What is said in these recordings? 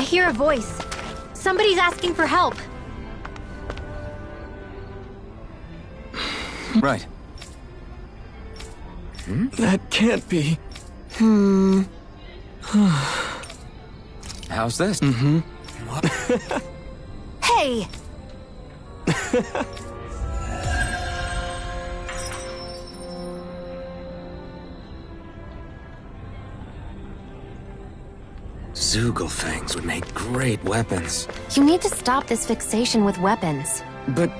hear a voice. Somebody's asking for help. Right. That can't be. How's this? Hey! Zoogle fangs would make great weapons. You need to stop this fixation with weapons. But...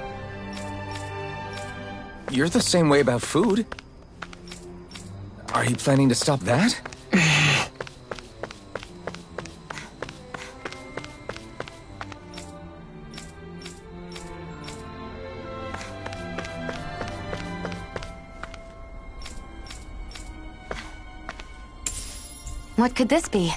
you're the same way about food. Are you planning to stop that? What could this be?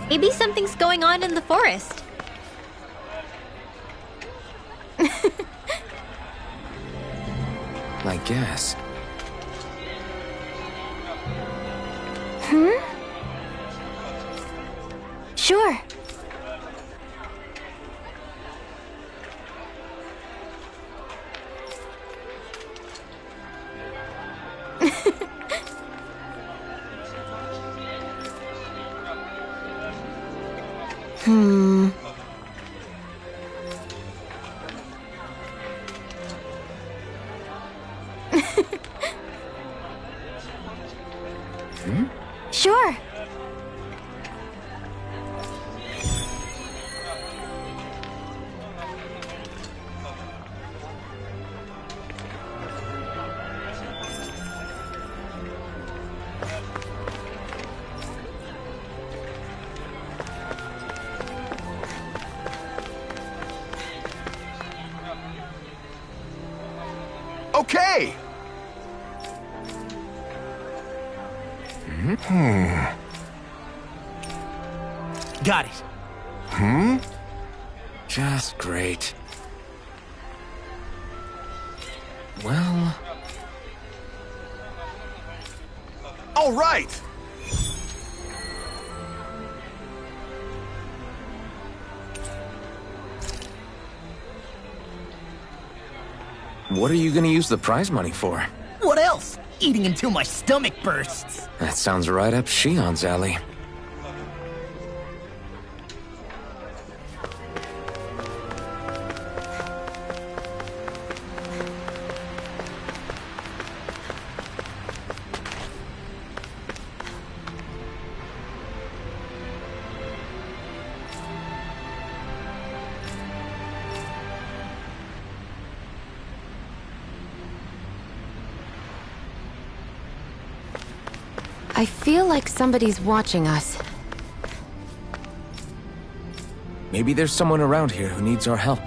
Maybe something's going on in the forest. I guess. Sure. Sure. Okay! Got it. Just great. Well... All right! what are you gonna use the prize money for? What else? Eating until my stomach bursts. That sounds right up Shion's alley. I feel like somebody's watching us. Maybe there's someone around here who needs our help.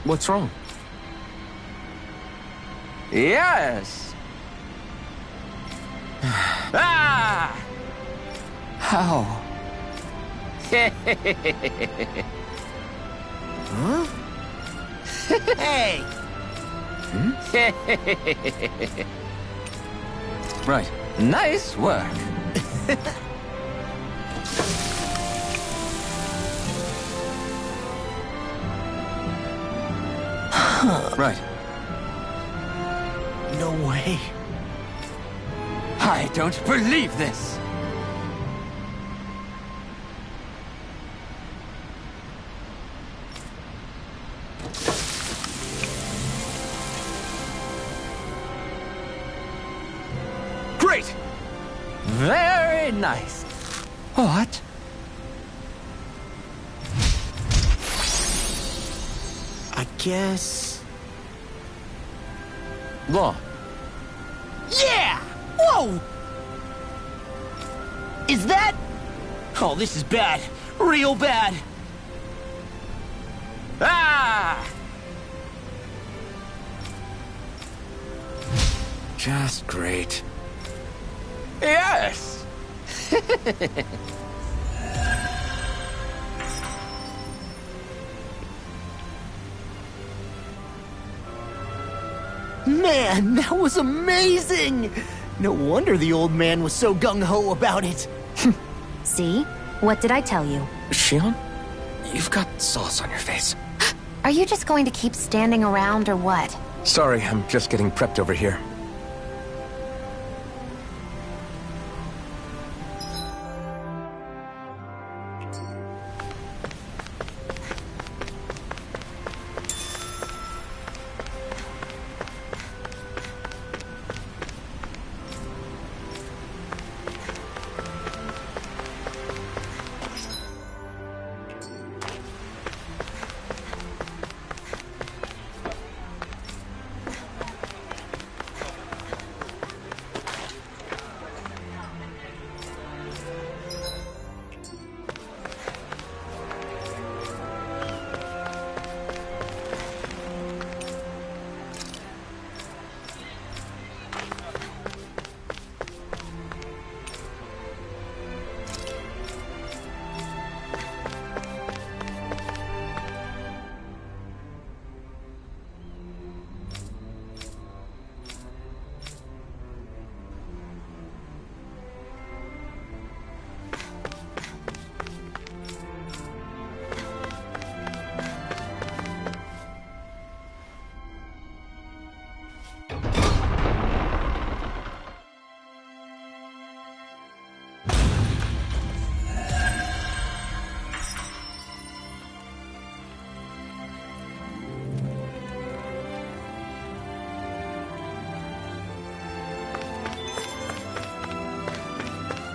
What's wrong? Yes. Ah! How? Huh? Hey! Right. Nice work. Right. No way. I don't believe this. Great! Very nice. What? I guess... Law. Yeah! Whoa! Is that... Oh, this is bad. Real bad. Ah! Just great. Yes! Man, that was amazing! No wonder the old man was so gung-ho about it. See? What did I tell you? Shion, you've got sauce on your face. Are you just going to keep standing around or what? Sorry, I'm just getting prepped over here.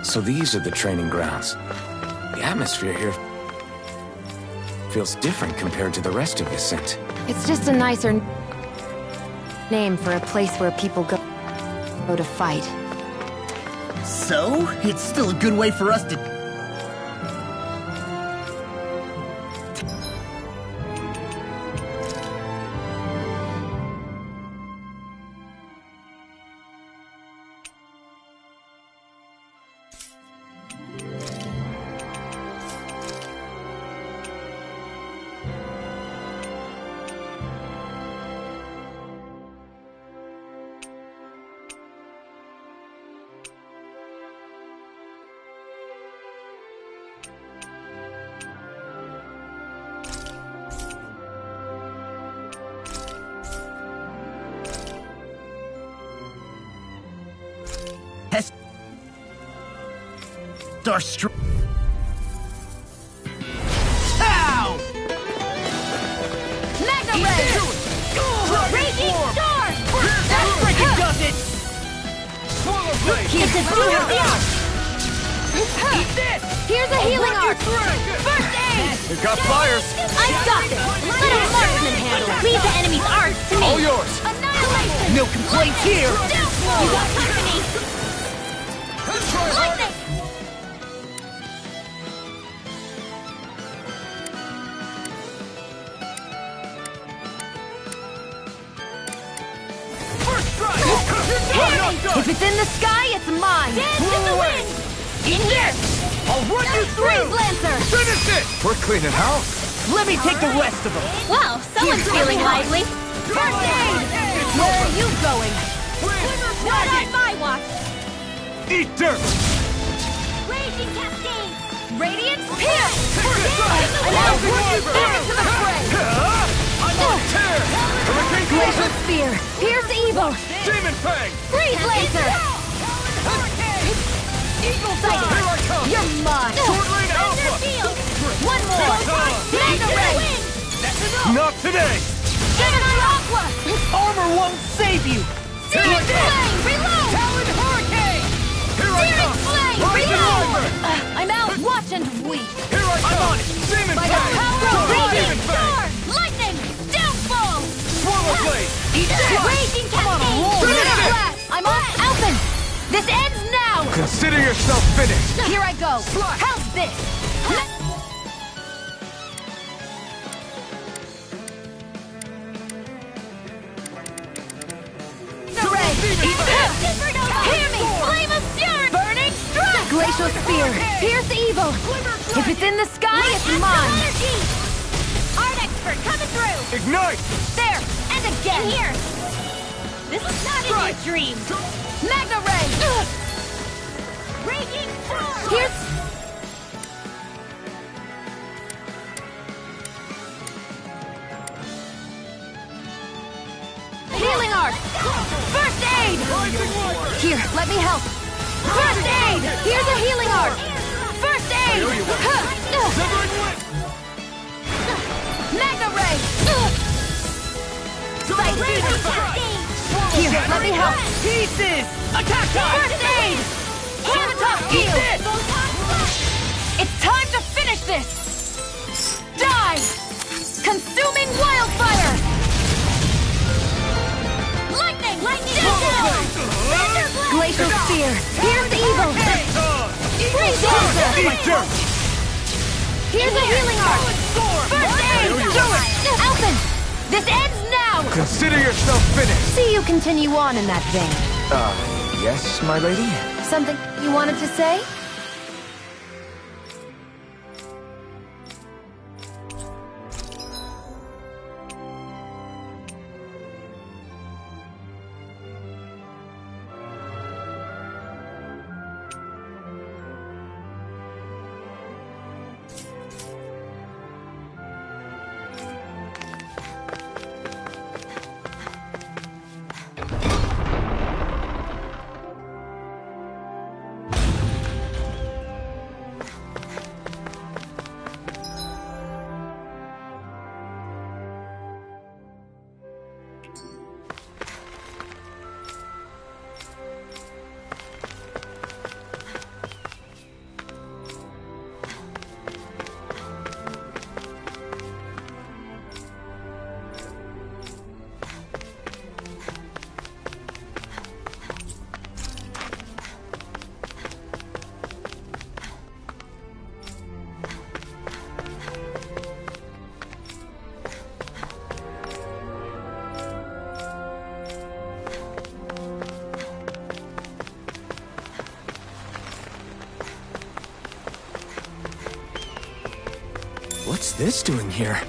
So these are the training grounds. The atmosphere here feels different compared to the rest of Ascent. It's just a nicer name for a place where people go to fight. So, it's still a good way for us to... Our str... Ow! Mega Ray! Raging Storm! That freaking does it! It's a dual. Eat this! Here's a healing arc! First aid! We've got fires! I got this! Let a marksman handle! Leave the enemy's arts to me! All yours! Annihilation! No complaints here! You got company! Lightning! If it's in the sky, it's mine! Dance in the wind! Eat this! I'll run you Freeze through! Lancer! Finish it! We're cleaning house! Let me take the rest of them! Wow, someone's feeling lively! First aid! Where are you going? Not on my watch! Eat dirt! Raging Cascade! Radiant Pierce! And now push you back into the fray! I'm on tear! Hurricane Glacial Spear! Pierce Evil! Demon Fang! Freeze Lancer! Eagle Sighting! Here I come! You're mine! Short Lane Alpha! One more! Mega Ray! That's enough! Not today! Gemini Aqua! Armor won't save you! Searing Flame! Reload! Talon Hurricane! Here I come! Consider yourself finished! Here I go! How's this? Hear me! Flame of fury! Burning strike! Glacial spear! Pierce evil! If it's in the sky, it's mine! Art expert coming through! Ignite! There! And again! Here! This is not in your dreams! Magna Ray! Raging sword! Here's... Healing art! First aid! Here, let me help! First aid! Here's a healing art! First aid! Magna Ray! Here, let me help! Pieces! Attack time! First aid! Countertop heal! It's time to finish this! Die! Consuming wildfire! Lightning! Glacial spear! Here's evil! Freeze dancer! Here's a healing art! First aid! Do it! Alphen! This ends now! Consider yourself finished! See you continue on in that vein. Yes, my lady? Something you wanted to say? What's this doing here?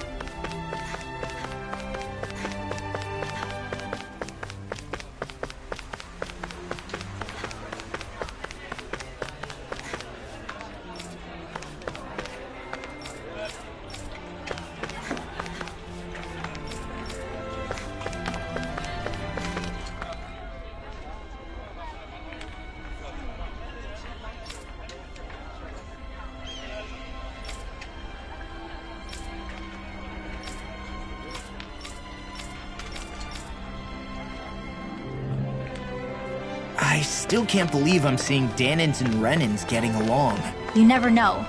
I still can't believe I'm seeing Danins and Renins getting along. You never know.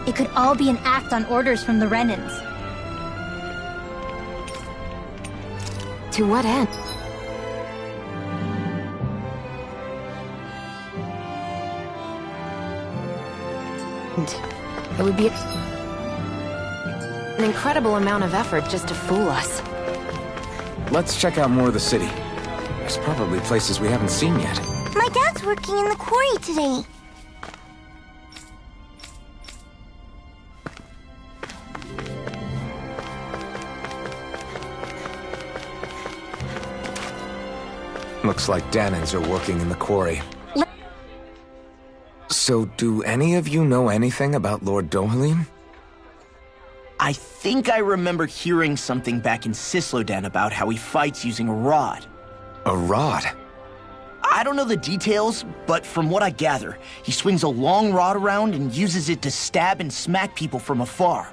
It could all be an act on orders from the Renins. To what end? It would be an incredible amount of effort just to fool us. Let's check out more of the city. There's probably places we haven't seen yet. My dad's working in the quarry today. Looks like Danins are working in the quarry. So, do any of you know anything about Lord Dohalim? I think I remember hearing something back in Sislodan about how he fights using a rod. A rod? I don't know the details, but from what I gather, he swings a long rod around and uses it to stab and smack people from afar.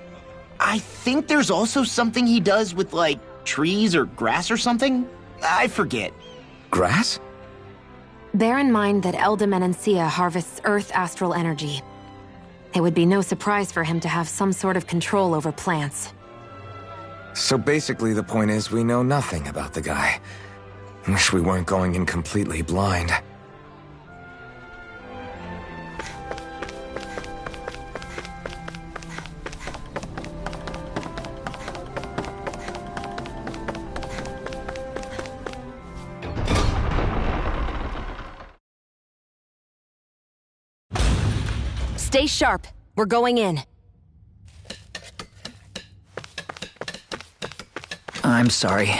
I think there's also something he does with, like, trees or grass or something? I forget. Grass? Bear in mind that Eldamenencia harvests Earth astral energy. It would be no surprise for him to have some sort of control over plants. So basically the point is we know nothing about the guy. Wish we weren't going in completely blind. Stay sharp. We're going in. I'm sorry.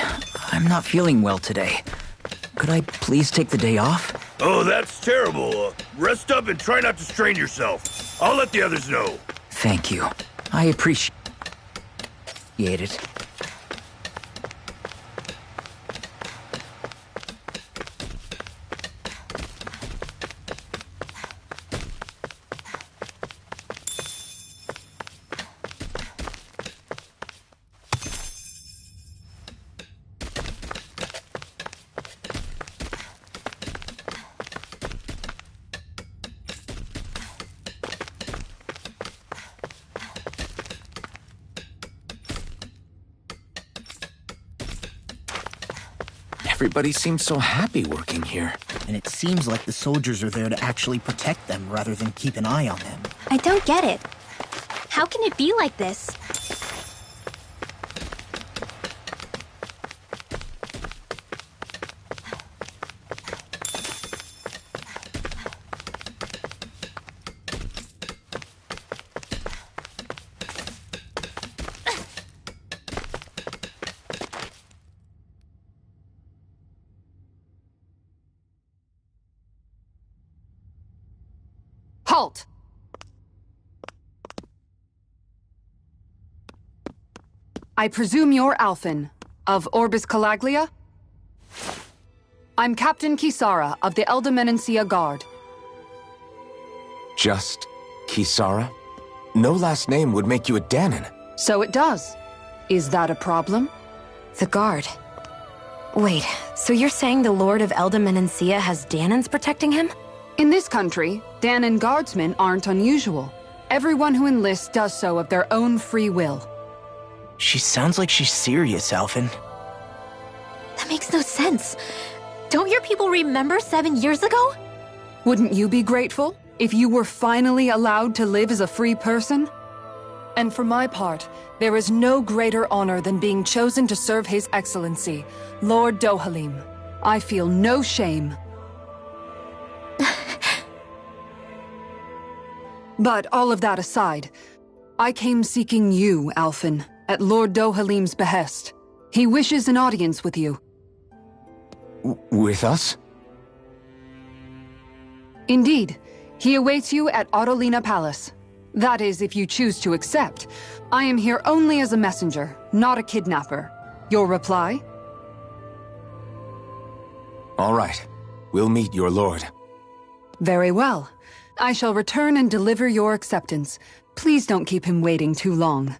I'm not feeling well today. Could I please take the day off? Oh, that's terrible. Rest up and try not to strain yourself. I'll let the others know. Thank you. I appreciate it. Everybody seems so happy working here. And it seems like the soldiers are there to actually protect them rather than keep an eye on them. I don't get it. How can it be like this? Halt! I presume you're Alphen, of Orbis Calaglia? I'm Captain Kisara of the Elder Guard. Just Kisara? No last name would make you a Danon. So it does. Is that a problem? The guard. Wait, so you're saying the Lord of Elder has Danons protecting him? In this country, Danon guardsmen aren't unusual. Everyone who enlists does so of their own free will. She sounds like she's serious, Alphen. That makes no sense. Don't your people remember 7 years ago? Wouldn't you be grateful if you were finally allowed to live as a free person? And for my part, there is no greater honor than being chosen to serve His Excellency, Lord Dohalim. I feel no shame. But all of that aside, I came seeking you, Alphen, at Lord Dohalim's behest. He wishes an audience with you. With us? Indeed. He awaits you at Autolina Palace. That is, if you choose to accept. I am here only as a messenger, not a kidnapper. Your reply? All right. We'll meet your lord. Very well. I shall return and deliver your acceptance. Please don't keep him waiting too long.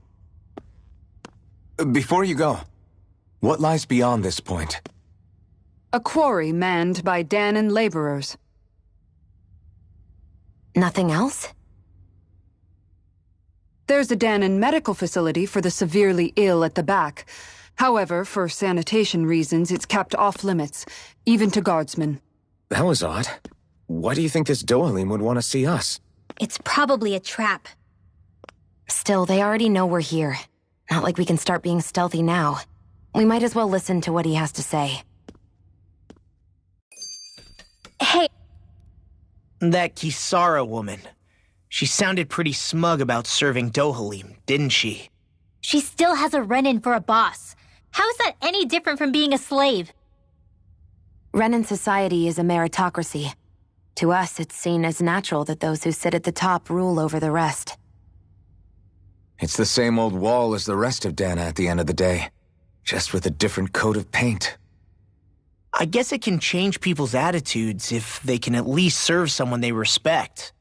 Before you go, what lies beyond this point? A quarry manned by Danon laborers. Nothing else? There's a Danon medical facility for the severely ill at the back. However, for sanitation reasons, it's kept off limits, even to guardsmen. That was odd. Why do you think this Dohalim would want to see us? It's probably a trap. Still, they already know we're here. Not like we can start being stealthy now. We might as well listen to what he has to say. Hey. That Kisara woman. She sounded pretty smug about serving Dohalim, didn't she? She still has a run-in for a boss. How is that any different from being a slave? Renan society is a meritocracy. To us, it's seen as natural that those who sit at the top rule over the rest. It's the same old wall as the rest of Dana at the end of the day, just with a different coat of paint. I guess it can change people's attitudes if they can at least serve someone they respect.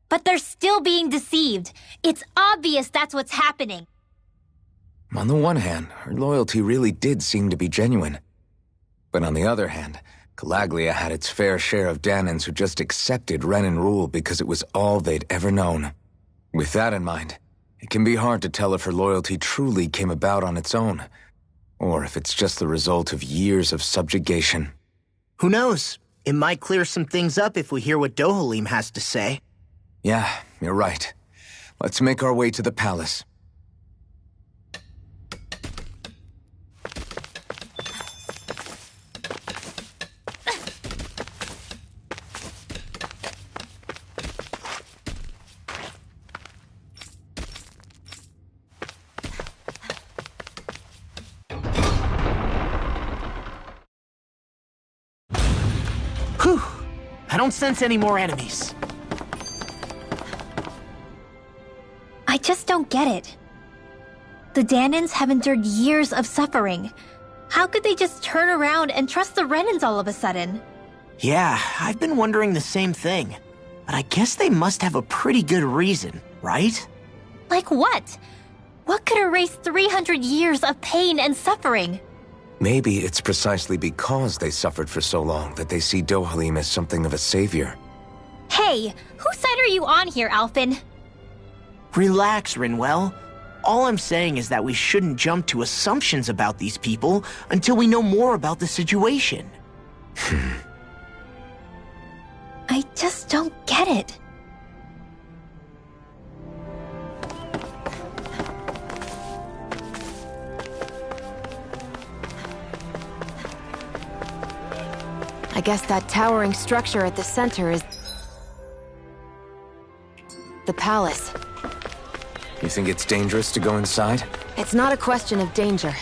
But they're still being deceived. It's obvious that's what's happening. On the one hand, her loyalty really did seem to be genuine. But on the other hand, Calaglia had its fair share of Danons who just accepted Renan rule because it was all they'd ever known. With that in mind, it can be hard to tell if her loyalty truly came about on its own, or if it's just the result of years of subjugation. Who knows? It might clear some things up if we hear what Dohalim has to say. Yeah, you're right. Let's make our way to the palace. Whew. I don't sense any more enemies. I just don't get it. The Danans have endured years of suffering. How could they just turn around and trust the Renans all of a sudden? Yeah, I've been wondering the same thing. But I guess they must have a pretty good reason, right? Like what? What could erase 300 years of pain and suffering? Maybe it's precisely because they suffered for so long that they see Dohalim as something of a savior. Hey, whose side are you on here, Alphen? Relax, Rinwell. All I'm saying is that we shouldn't jump to assumptions about these people until we know more about the situation. I just don't get it. I guess that towering structure at the center is the palace. You think it's dangerous to go inside? It's not a question of danger.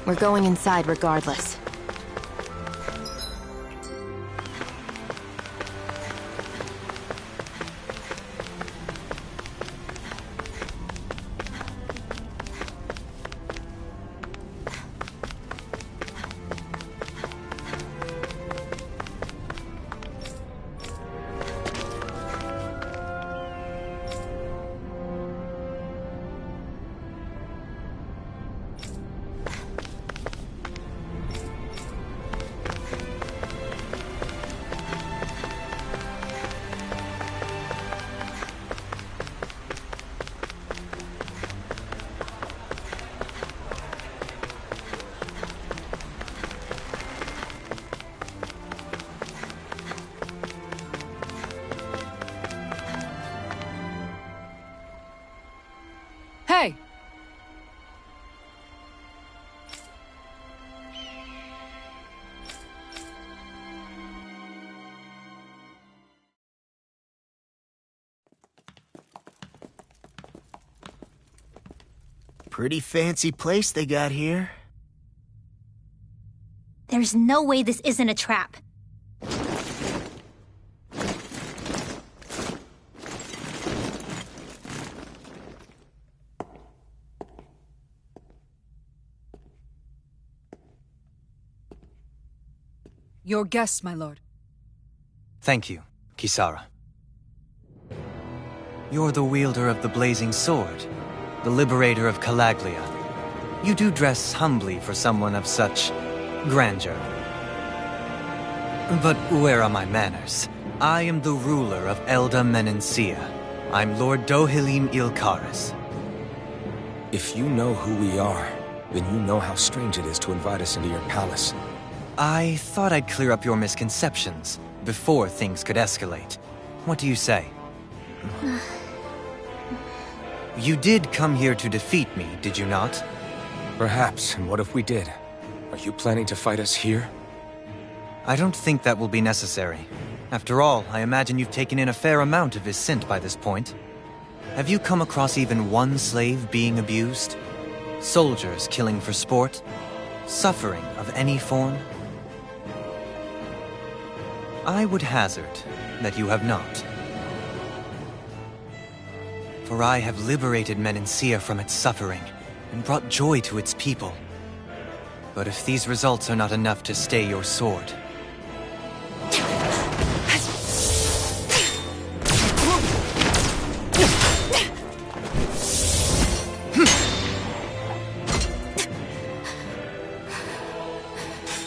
We're going inside regardless. Hey! Pretty fancy place they got here. There's no way this isn't a trap. Your guests, my lord. Thank you, Kisara. You're the wielder of the blazing sword, the liberator of Calaglia. You do dress humbly for someone of such grandeur. But where are my manners? I am the ruler of Elda Menencia. I'm Lord Dohalim Ilkaris. If you know who we are, then you know how strange it is to invite us into your palace. I thought I'd clear up your misconceptions before things could escalate. What do you say? You did come here to defeat me, did you not? Perhaps, and what if we did? Are you planning to fight us here? I don't think that will be necessary. After all, I imagine you've taken in a fair amount of his scent by this point. Have you come across even one slave being abused? Soldiers killing for sport? Suffering of any form? I would hazard that you have not. For I have liberated Menencia from its suffering and brought joy to its people. But if these results are not enough to stay your sword...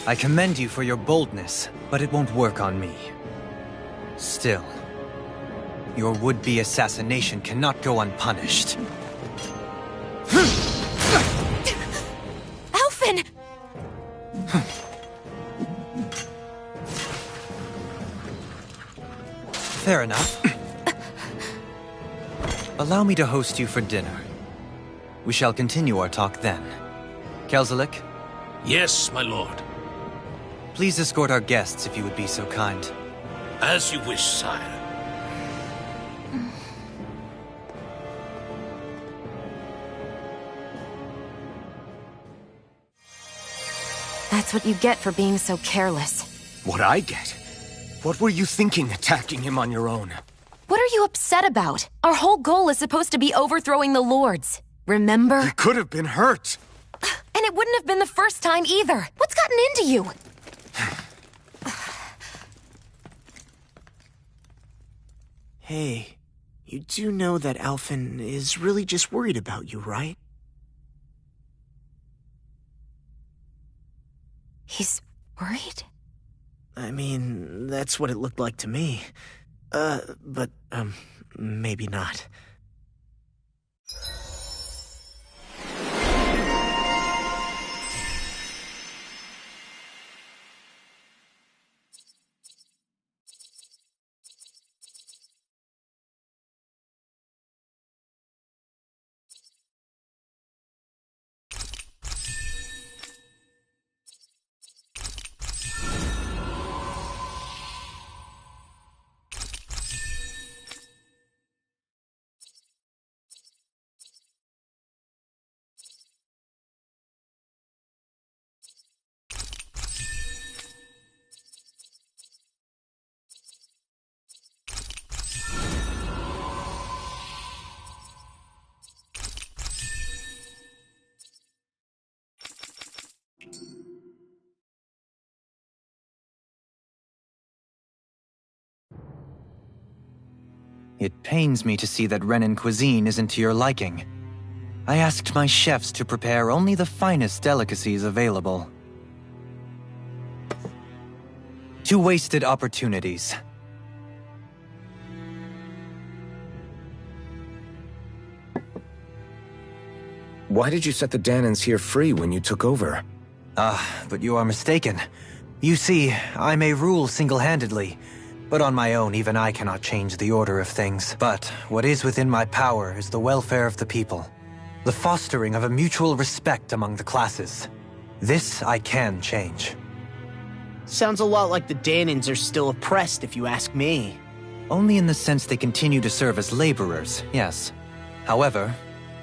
I commend you for your boldness, but it won't work on me. Still, your would-be assassination cannot go unpunished. Alphen! Fair enough. Allow me to host you for dinner. We shall continue our talk then. Kelzelik? Yes, my lord. Please escort our guests if you would be so kind. As you wish, sire. That's what you get for being so careless. What I get? What were you thinking, attacking him on your own? What are you upset about? Our whole goal is supposed to be overthrowing the lords. Remember? He could have been hurt. And it wouldn't have been the first time either. What's gotten into you? Hey, you do know that Alphen is really just worried about you, right? He's worried? I mean, that's what it looked like to me. But maybe not. It pains me to see that Renan cuisine isn't to your liking. I asked my chefs to prepare only the finest delicacies available. 2 wasted opportunities. Why did you set the Danans here free when you took over? But you are mistaken. You see, I may rule single-handedly, but on my own even I cannot change the order of things. But what is within my power is the welfare of the people. The fostering of a mutual respect among the classes. This I can change. Sounds a lot like the Danans are still oppressed, if you ask me. Only in the sense they continue to serve as laborers, yes. However,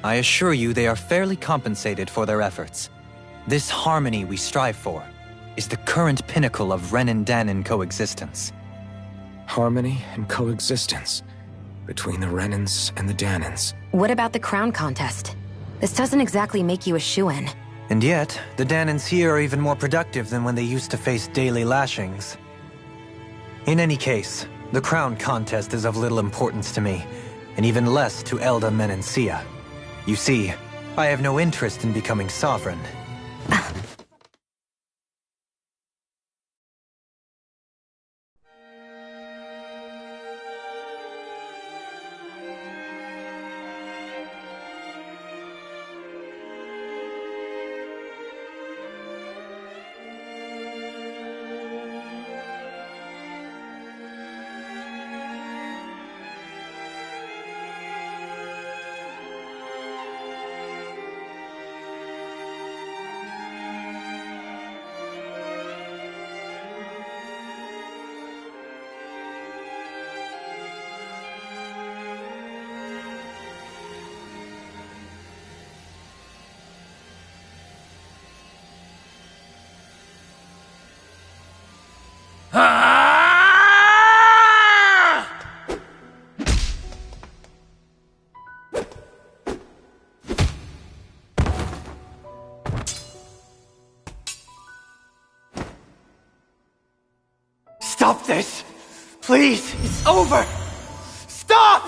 I assure you they are fairly compensated for their efforts. This harmony we strive for is the current pinnacle of Renan-Danan coexistence. Harmony and coexistence between the Renans and the Danans. What about the crown contest? This doesn't exactly make you a shoo-in. And yet, the Danans here are even more productive than when they used to face daily lashings. In any case, the crown contest is of little importance to me, and even less to Elda Menencia. You see, I have no interest in becoming sovereign. Stop this! Please! It's over! Stop!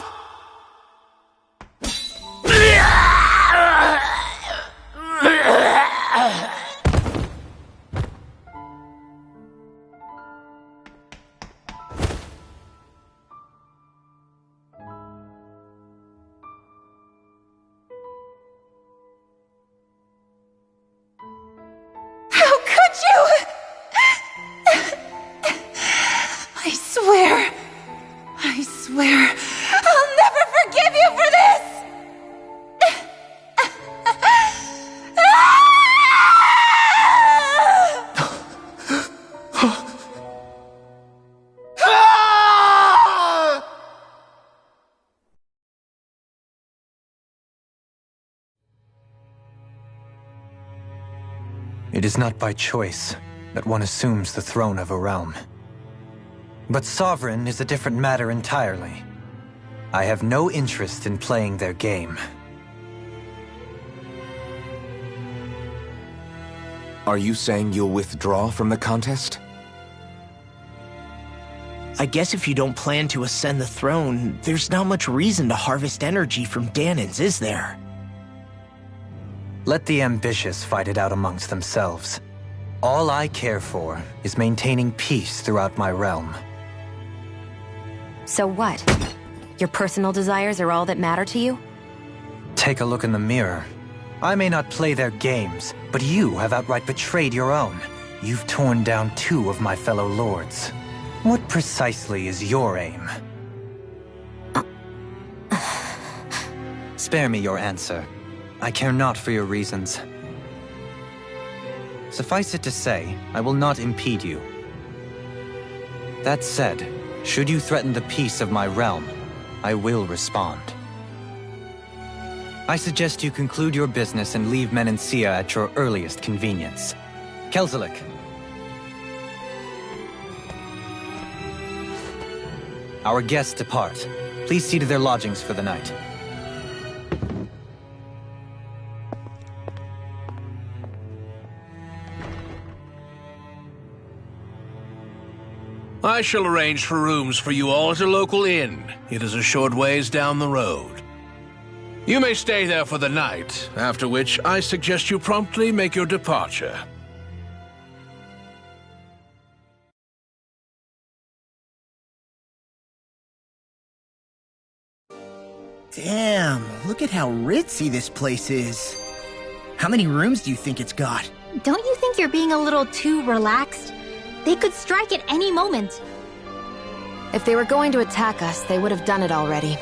How could you? I swear, I'll never forgive you for this! It is not by choice that one assumes the throne of a realm. But Sovereign is a different matter entirely. I have no interest in playing their game. Are you saying you'll withdraw from the contest? I guess if you don't plan to ascend the throne, there's not much reason to harvest energy from Danins, is there? Let the ambitious fight it out amongst themselves. All I care for is maintaining peace throughout my realm. So what? Your personal desires are all that matter to you? Take a look in the mirror. I may not play their games, but you have outright betrayed your own. You've torn down 2 of my fellow lords. What precisely is your aim? Spare me your answer. I care not for your reasons. Suffice it to say, I will not impede you. That said, should you threaten the peace of my realm, I will respond. I suggest you conclude your business and leave Menancia at your earliest convenience. Kelzelik. Our guests depart. Please see to their lodgings for the night. I shall arrange for rooms for you all at a local inn. It is a short ways down the road. You may stay there for the night, after which I suggest you promptly make your departure. Damn, look at how ritzy this place is. How many rooms do you think it's got? Don't you think you're being a little too relaxed? They could strike at any moment. If they were going to attack us, they would have done it already.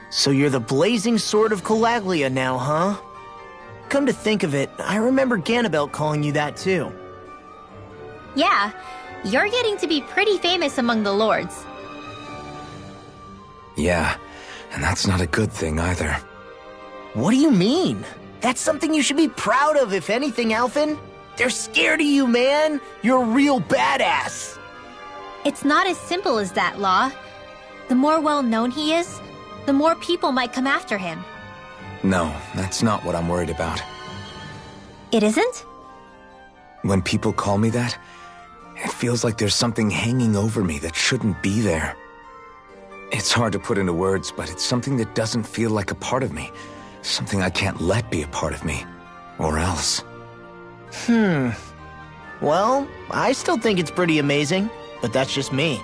So you're the blazing sword of Calaglia now, huh? Come to think of it, I remember Ganabelt calling you that too. Yeah, you're getting to be pretty famous among the lords. Yeah, and that's not a good thing either. What do you mean? That's something you should be proud of, if anything, Alphen. They're scared of you, man. You're a real badass. It's not as simple as that, Law. The more well-known he is, the more people might come after him. No, that's not what I'm worried about. It isn't? When people call me that, it feels like there's something hanging over me that shouldn't be there. It's hard to put into words, but it's something that doesn't feel like a part of me. Something I can't let be a part of me. Or else. Well, I still think it's pretty amazing, but that's just me.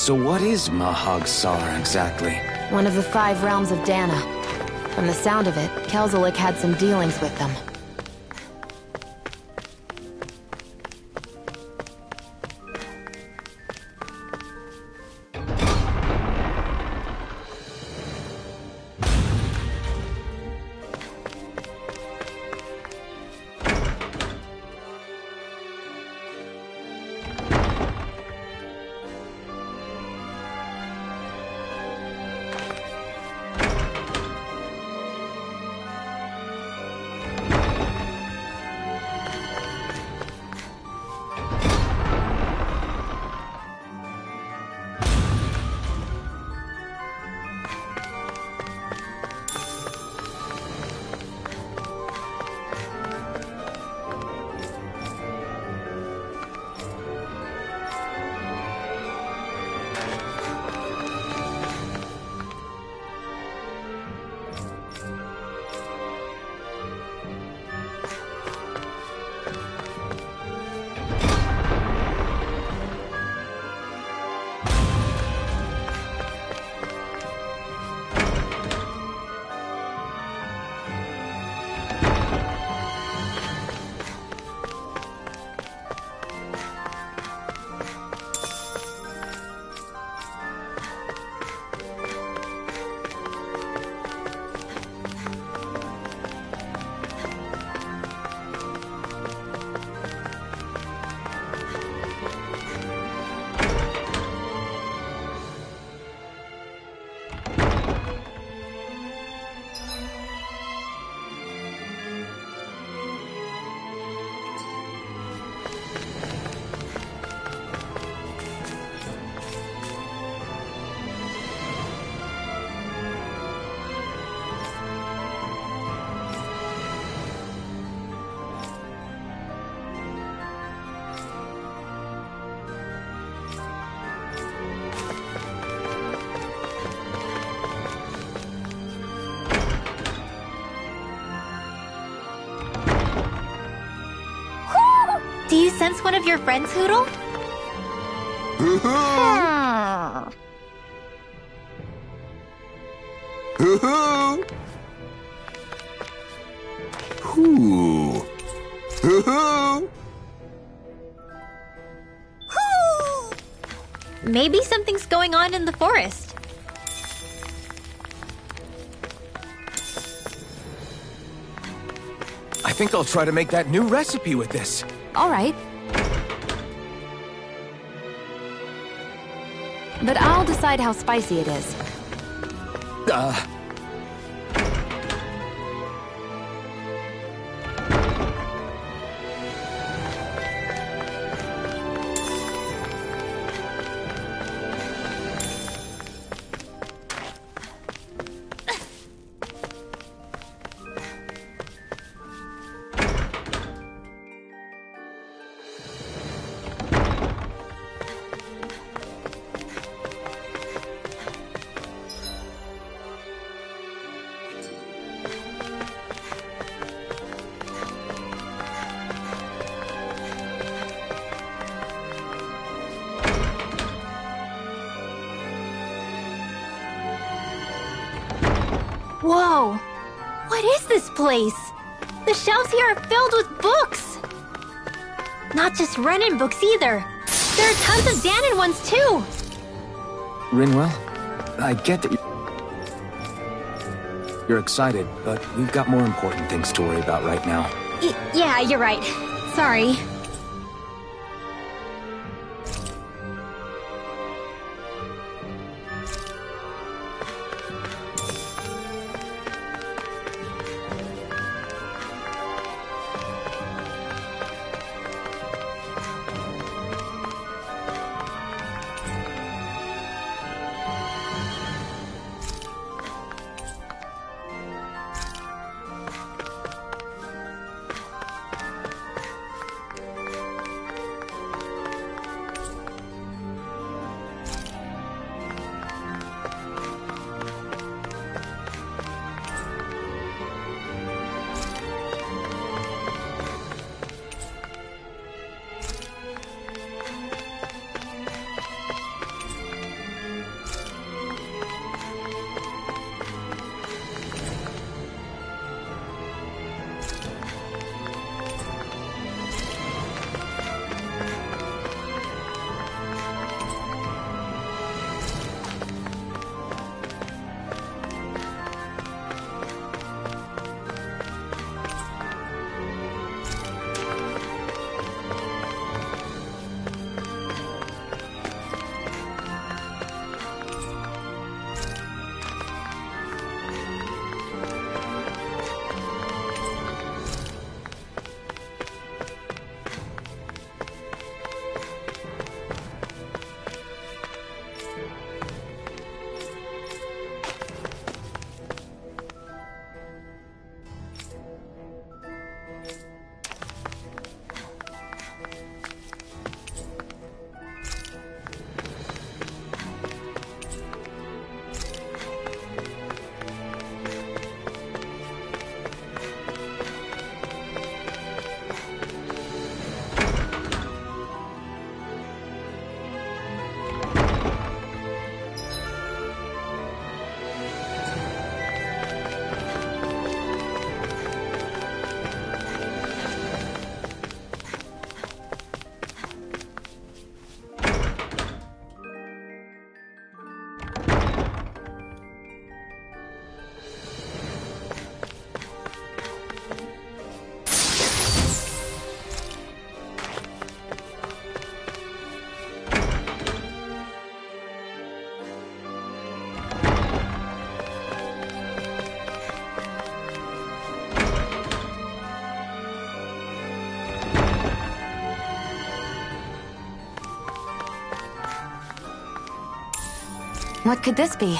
So what is Mahag Sar exactly? One of the 5 realms of Dana. From the sound of it, Kelzelik had some dealings with them. Do you sense one of your friends, Hoodle? Maybe something's going on in the forest. I think I'll try to make that new recipe with this. All right. But I'll decide how spicy it is. Whoa! What is this place? The shelves here are filled with books! Not just Renin books either. There are tons of Danon ones too! Rinwell, I get that you're excited, but we've got more important things to worry about right now. Yeah, you're right. Sorry. What could this be?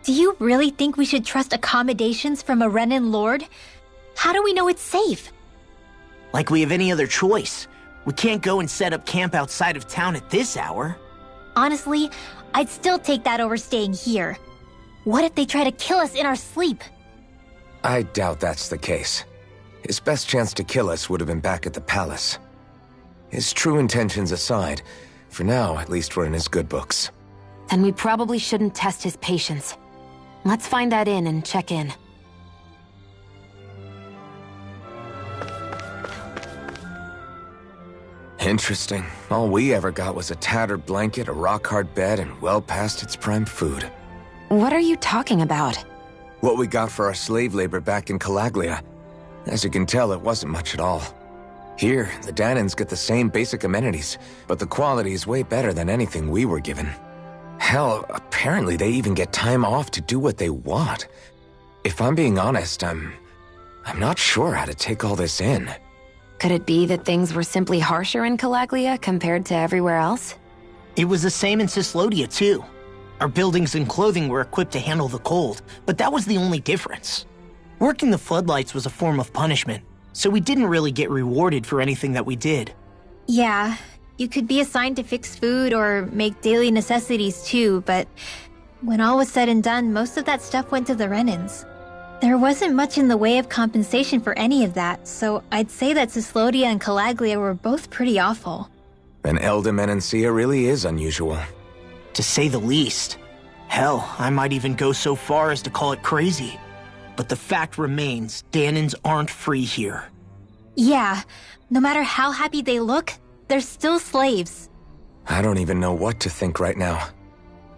Do you really think we should trust accommodations from a Renin Lord? How do we know it's safe? Like we have any other choice. We can't go and set up camp outside of town at this hour. Honestly, I'd still take that over staying here. What if they try to kill us in our sleep? I doubt that's the case. His best chance to kill us would have been back at the palace. His true intentions aside, for now, at least we're in his good books. Then we probably shouldn't test his patience. Let's find that inn and check in. Interesting. All we ever got was a tattered blanket, a rock-hard bed, and well past its prime food. What are you talking about? What we got for our slave labor back in Calaglia. As you can tell, it wasn't much at all. Here, the Danons get the same basic amenities, but the quality is way better than anything we were given. Hell, apparently they even get time off to do what they want. If I'm being honest, I'm not sure how to take all this in. Could it be that things were simply harsher in Calaglia compared to everywhere else? It was the same in Cislodia, too. Our buildings and clothing were equipped to handle the cold, but that was the only difference. Working the floodlights was a form of punishment, so we didn't really get rewarded for anything that we did. Yeah, you could be assigned to fix food or make daily necessities too, but when all was said and done, most of that stuff went to the Renans. There wasn't much in the way of compensation for any of that, so I'd say that Cislodia and Calaglia were both pretty awful. Then Elda Menancia really is unusual. To say the least. Hell, I might even go so far as to call it crazy. But the fact remains, Danans aren't free here. Yeah, no matter how happy they look, they're still slaves. I don't even know what to think right now.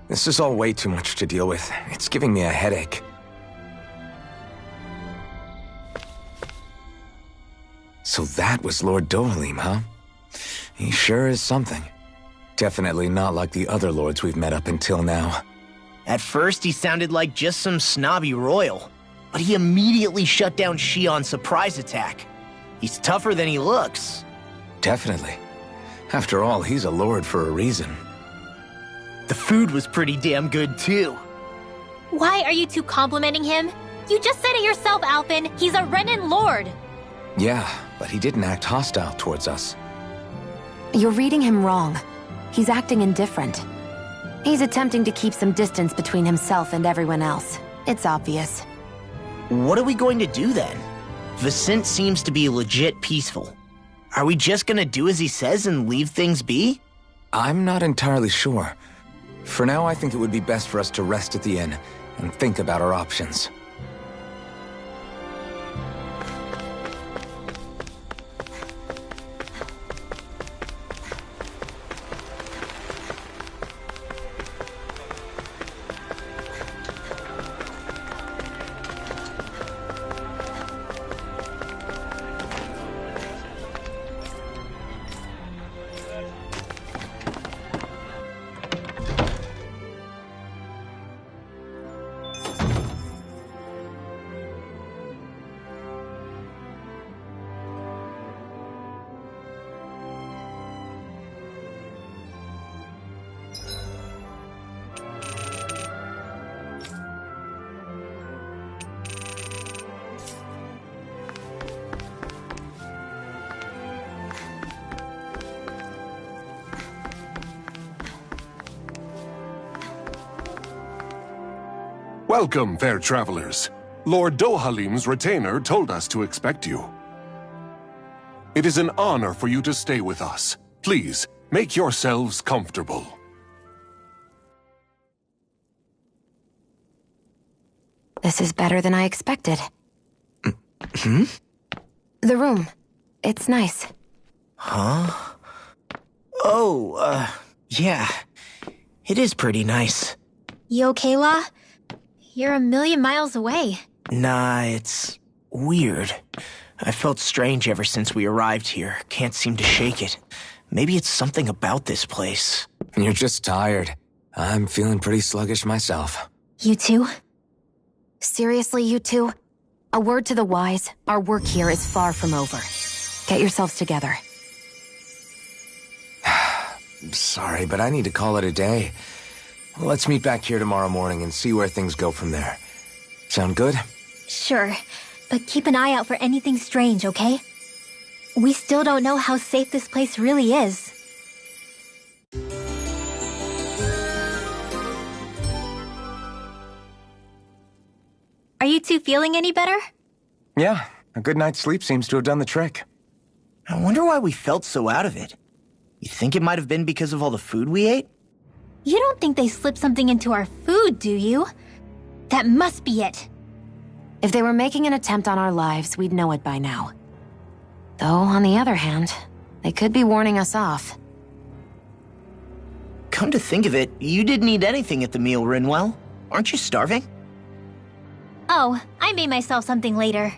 This is all way too much to deal with. It's giving me a headache. So that was Lord Dohalim, huh? He sure is something. Definitely not like the other lords we've met up until now. At first, he sounded like just some snobby royal, but he immediately shut down Shion's surprise attack. He's tougher than he looks. Definitely. After all, he's a lord for a reason. The food was pretty damn good, too. Why are you two complimenting him? You just said it yourself, Alphen. He's a Renan lord. Yeah, but he didn't act hostile towards us. You're reading him wrong. He's acting indifferent. He's attempting to keep some distance between himself and everyone else. It's obvious. What are we going to do then? Vicent seems to be legit peaceful. Are we just gonna do as he says and leave things be? I'm not entirely sure. For now, I think it would be best for us to rest at the inn and think about our options. Welcome, fair travelers. Lord Dohalim's retainer told us to expect you. It is an honor for you to stay with us. Please, make yourselves comfortable. This is better than I expected. Hmm? The room. It's nice. Huh? Oh, yeah. It is pretty nice. You okay, La? You're a million miles away. Nah, it's weird. I felt strange ever since we arrived here. Can't seem to shake it. Maybe it's something about this place. You're just tired. I'm feeling pretty sluggish myself. You too? Seriously, you two? A word to the wise, our work here is far from over. Get yourselves together. Sorry, but I need to call it a day. Let's meet back here tomorrow morning and see where things go from there. Sound good? Sure, but keep an eye out for anything strange, okay? We still don't know how safe this place really is. Are you two feeling any better? Yeah, a good night's sleep seems to have done the trick. I wonder why we felt so out of it. You think it might have been because of all the food we ate? You don't think they slipped something into our food, do you? That must be it. If they were making an attempt on our lives, we'd know it by now. Though, on the other hand, they could be warning us off. Come to think of it, you didn't eat anything at the meal, Rinwell. Aren't you starving? Oh, I made myself something later.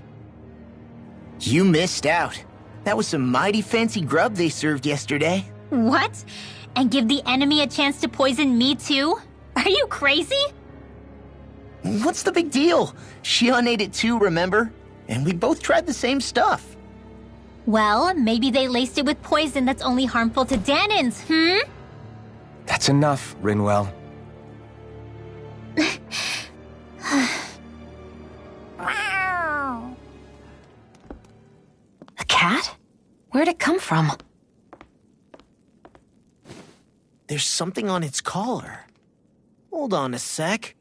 You missed out. That was some mighty fancy grub they served yesterday. What? And give the enemy a chance to poison me too? Are you crazy? What's the big deal? Shion ate it too, remember? And we both tried the same stuff. Well, maybe they laced it with poison that's only harmful to Danins, That's enough, Rinwell. A cat? Where'd it come from? There's something on its collar. Hold on a sec.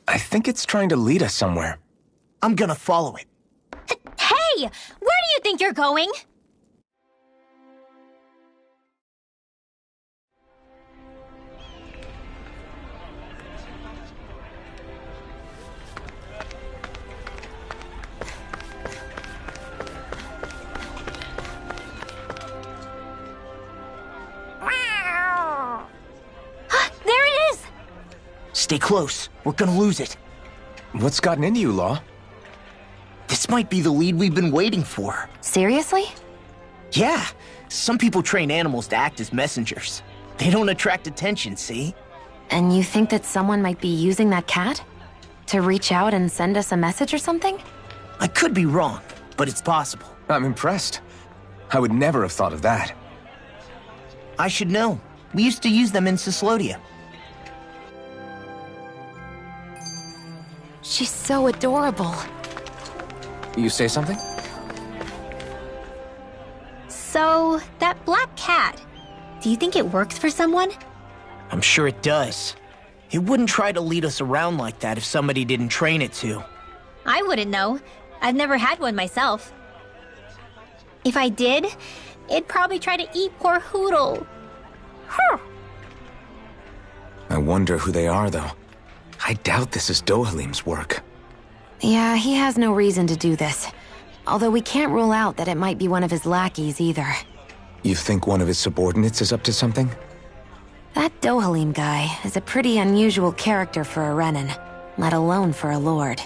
I think it's trying to lead us somewhere. I'm gonna follow it. Hey! Where do you think you're going? There it is! Stay close. We're gonna lose it. What's gotten into you, Law? This might be the lead we've been waiting for. Seriously? Yeah. Some people train animals to act as messengers. They don't attract attention, see? And you think that someone might be using that cat? To reach out and send us a message or something? I could be wrong, but it's possible. I'm impressed. I would never have thought of that. I should know. We used to use them in Cyslodia. She's so adorable. You say something? So, that black cat, do you think it works for someone? I'm sure it does. It wouldn't try to lead us around like that if somebody didn't train it to. I wouldn't know. I've never had one myself. If I did, it'd probably try to eat poor Hootle. I wonder who they are, though. I doubt this is Dohalim's work. Yeah, he has no reason to do this. Although we can't rule out that it might be one of his lackeys either. You think one of his subordinates is up to something? That Dohalim guy is a pretty unusual character for a Renin, let alone for a lord.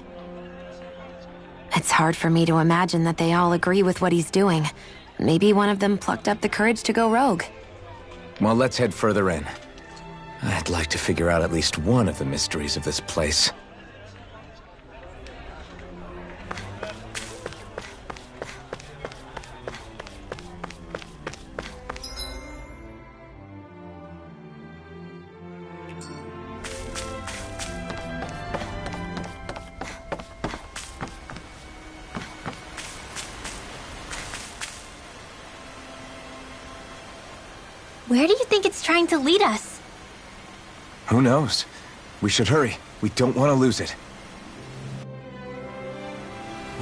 It's hard for me to imagine that they all agree with what he's doing. Maybe one of them plucked up the courage to go rogue. Well, let's head further in. I'd like to figure out at least one of the mysteries of this place. Where do you think it's trying to lead us? Who knows? We should hurry. We don't want to lose it.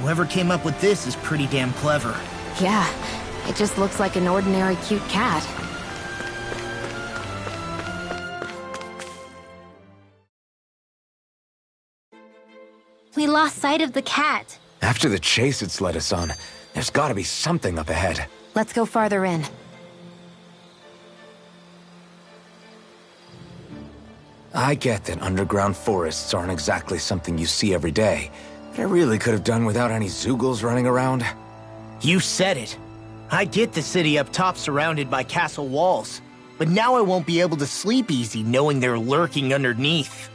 Whoever came up with this is pretty damn clever. Yeah, it just looks like an ordinary cute cat. We lost sight of the cat. After the chase it's led us on, there's gotta be something up ahead. Let's go farther in. I get that underground forests aren't exactly something you see every day, but I really could have done without any Zeugles running around. You said it. I get the city up top surrounded by castle walls, but now I won't be able to sleep easy knowing they're lurking underneath.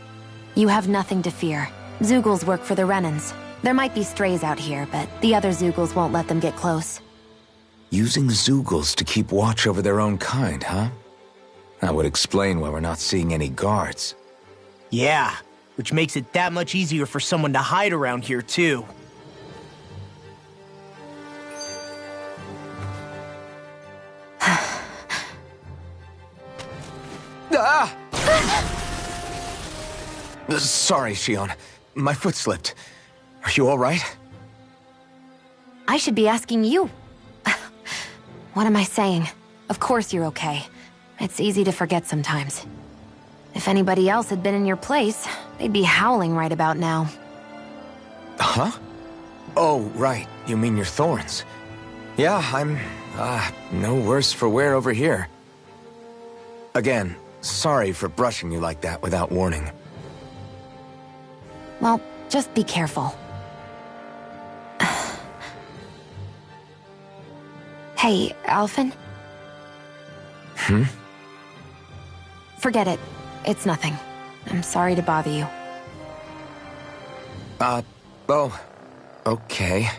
You have nothing to fear. Zeugles work for the Renins. There might be strays out here, but the other Zeugles won't let them get close. Using Zeugles to keep watch over their own kind, huh? That would explain why we're not seeing any guards. Yeah, which makes it that much easier for someone to hide around here, too. Ah! Sorry, Shion. My foot slipped. Are you all right? I should be asking you. What am I saying? Of course you're okay. It's easy to forget sometimes. If anybody else had been in your place, they'd be howling right about now. Huh? Oh, right. You mean your thorns. Yeah, I'm, no worse for wear over here. Again, sorry for brushing you like that without warning. Well, just be careful. Hey, Alphen? Hmm? Forget it. It's nothing. I'm sorry to bother you. Oh, okay.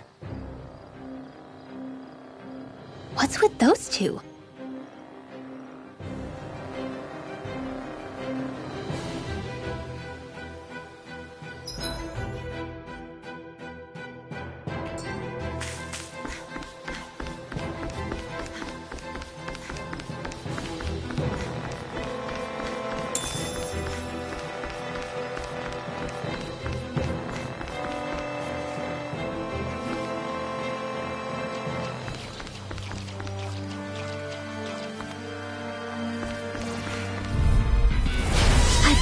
What's with those two?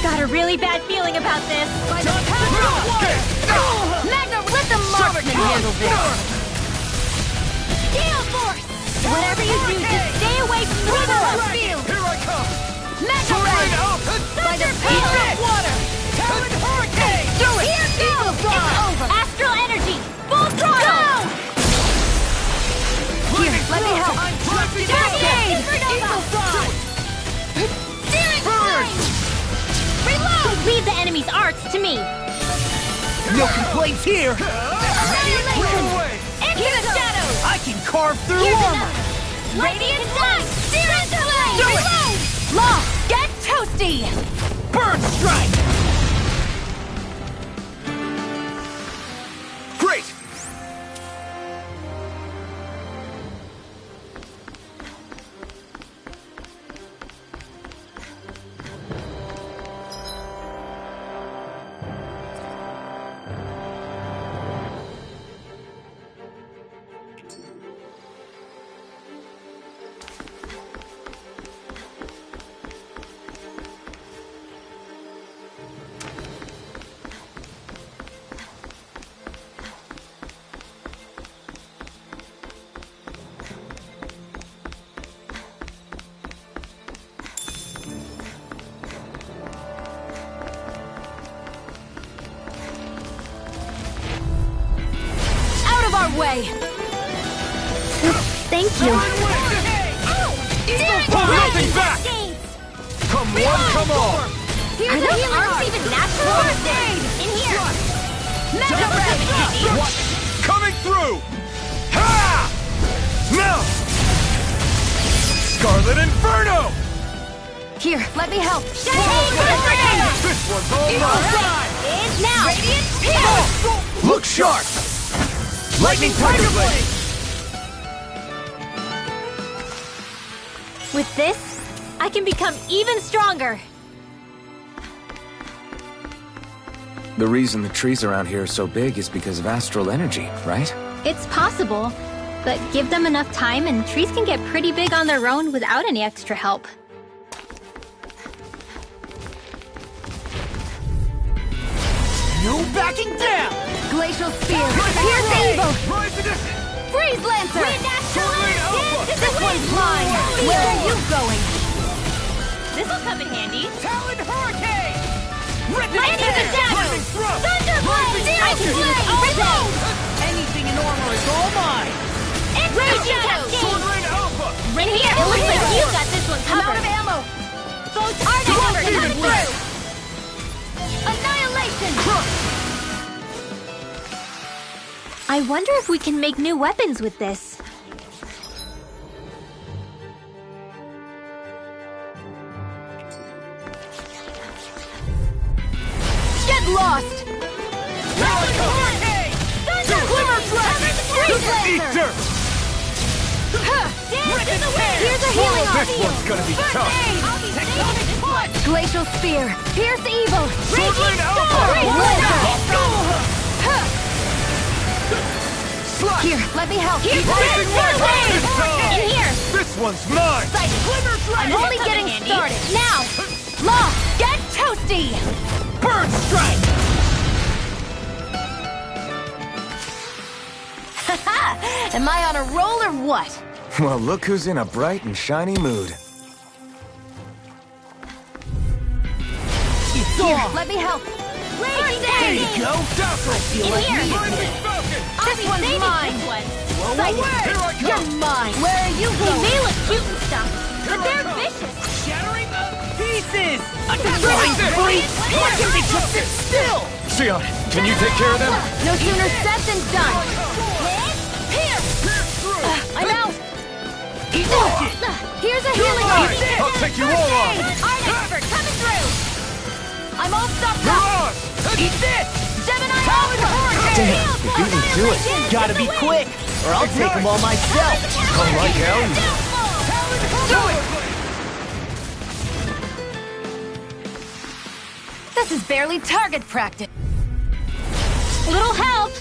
Got a really bad feeling about this. Magna, let the marksman handle this. Gale Force! Whatever you do, just stay away from the field. Here I come! Magna Ray! Thunder Power of Water! Talon Hurricane! Do it! Here goes! It's over! Astral Energy! Full throttle! Here, let me help! Cascade! Steering Flame! Reload! Leave the enemy's arts to me! No complaints here! Annihilation! Into the shadows! I can carve through Here's armor! another! Radiant Flame! Steering Flame! Do it! Reload! Law, get toasty! Burn Strike! Great! Way. Thank you. Nothing back! Come one, come all! Are those arms even natural? First aid! In here! Mega Red! What? Coming through! Ha! Now! Scarlet Inferno! Here, let me help. This one's all mine! Is now! Radiant Peel! Look sharp! Lightning Tiger Blade! With this, I can become even stronger. The reason the trees around here are so big is because of astral energy, right? It's possible, but give them enough time and trees can get pretty big on their own without any extra help. No backing down! Glacial Spear! Here's evil! Rise to this! Freeze Lancer! This one's mine! Where are you going? This'll come in handy. Talon Hurricane! Lightning the Shadows! Thunderblade! Ice Blade! Reload! Anything in armor is all mine! Raging Cascade! Sword Rain Alpha! Right here! It looks like you got this one covered. I'm out of ammo! Arctic coming through! Annihilation! I wonder if we can make new weapons with this. Get lost! Hurricane! Glimmer Dragon! Freeze Lancer! Here's a healing This one's gonna be tough! Glacial Spear! Pierce Evil! Sword Rain Alpha! Freeze Lancer! Here, let me help. Here's Rising Red! in here! This one's mine! I'm only getting started. Now! Law, get toasty! Burn Strike! Haha! Am I on a roll or what? Well, look who's in a bright and shiny mood. Here, let me help. There you go! In here! This one's mine! Psychic, you're mine! Where are you going? They may look cute and stuff, but they're vicious! Shattering the pieces! Try this! Why can't they just sit still? Xion, can you take care of them? No sooner said than done. Here! I'm out! Here's a healing art! I'll take you all on! Art expert coming through! I'm all stopped up! Eat this! Gemini Alpha! Damn, you beat me to it. Gotta be quick, or I'll take them all myself. All right, Gal. Do it! This is barely target practice. Little help!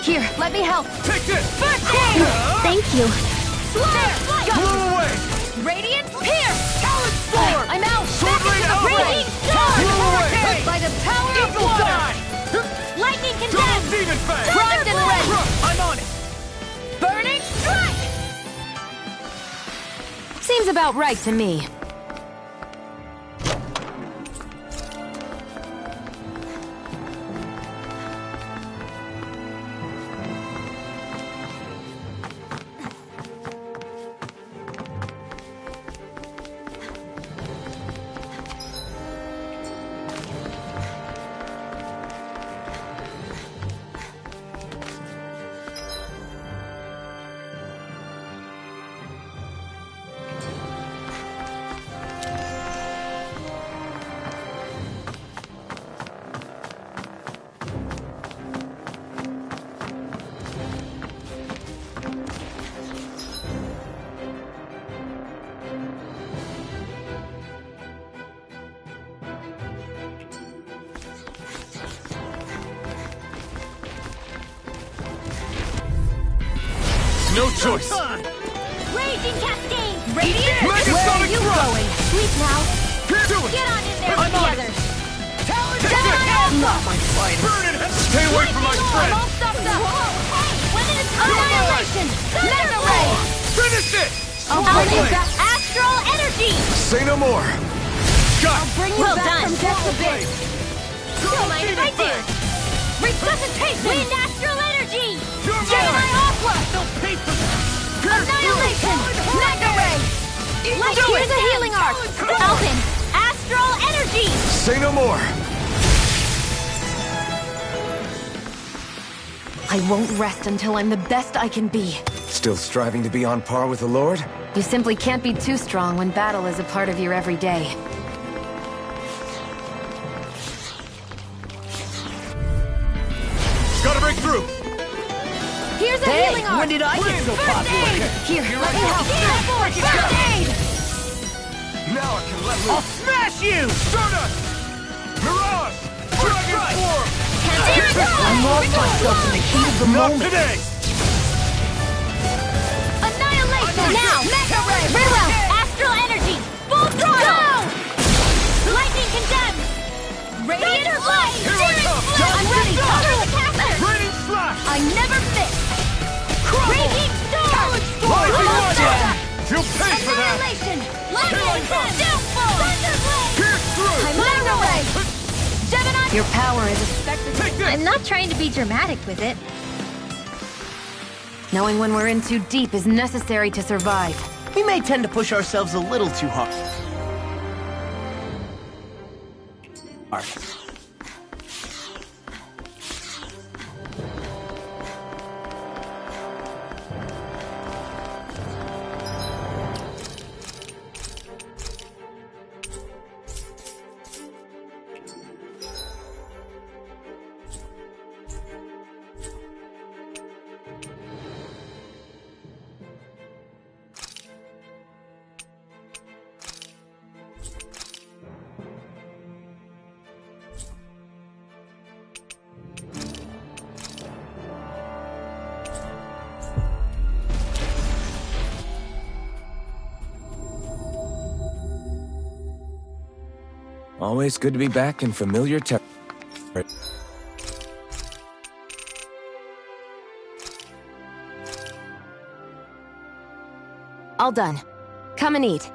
Here, let me help. Take this! First aid! Thank you. Blow away! Radiant Pierce! Talent Sword! I'm out! Sword Rain out! Raging Storm! Blow away! By the power of Eagle water! Die! Lightning Double Condemned! Demon Fang! Primed and ready! I'm on it! Burning Strike! Seems about right to me. No choice! Raging Cascade! Radiant! Mega Where are Sonic you Thrust! going? Sleep now! Do it! Get on in there I'm with the on it. others! Take Gemini it! Alpha! Not my fighter. Burn it! Stay away from my I'm friend! all stopped up! Women is Annihilation! Mega Ray! Finish it! I'll bring you back Astral Energy! Say no more! Got I'll bring you back from death's abyss! Don't mind if I do! Resuscitation! Wind Astral Energy! Gemini Aqua! They'll pay for that! Annihilation! Mega Ray! Like here's a healing art! Alpin! Astral Energy! Say no more! I won't rest until I'm the best I can be. Still striving to be on par with the Lord? You simply can't be too strong when battle is a part of your everyday. Gotta break through! Here's a healing art! When did I get so popular? Here, let me help. First aid! Now I can let I'll loose! smash you! Stardust! Mirage! Dragon Form! I lost myself in the heat of the Not moment. today! Annihilation! Now! Mega Ray! Very well! Astral Energy! Full throttle! Lightning Condemned! Radiant Blade! Here I come! I'm ready! Cover the caster! Raining Slash! I never miss! Raging Storm! Rising Almost Watcher! there! You'll pay for that! Annihilation! Lightning Condemned! Downfall! Thunderblade! Pierce through! Mega Ray! Gemini! Your power is expected. Take this! I'm not trying to be dramatic with it. Knowing when we're in too deep is necessary to survive. We may tend to push ourselves a little too hard. Always good to be back in familiar territory. All done. Come and eat.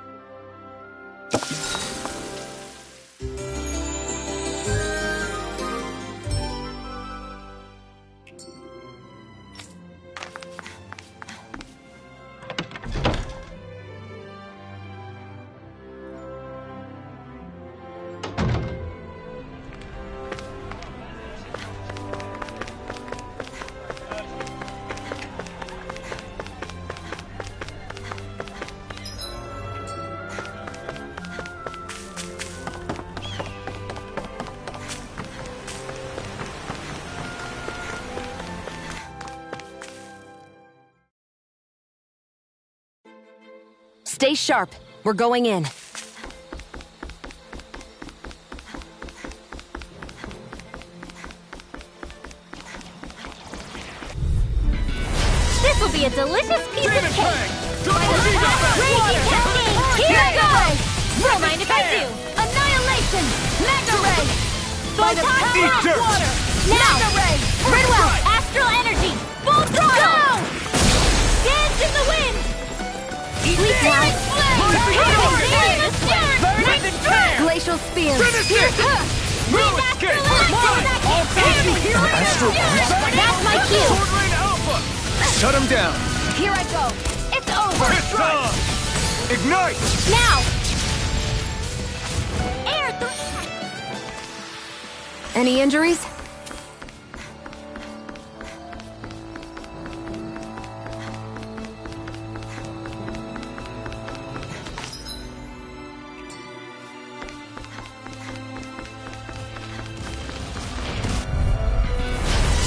Stay sharp. We're going in. This will be a delicious piece of cake! Raging cascade! Here it goes! Don't mind if I do! Annihilation! Mega Ray! By the power of water! Now! Mega Ray! Ridwell! Astral energy! Full throttle! Go! Dance in the wind! Leap down! Glacial spear! Astral That's my cue! Shut him down! Here I go! It's over! Ignite! Now! Any injuries?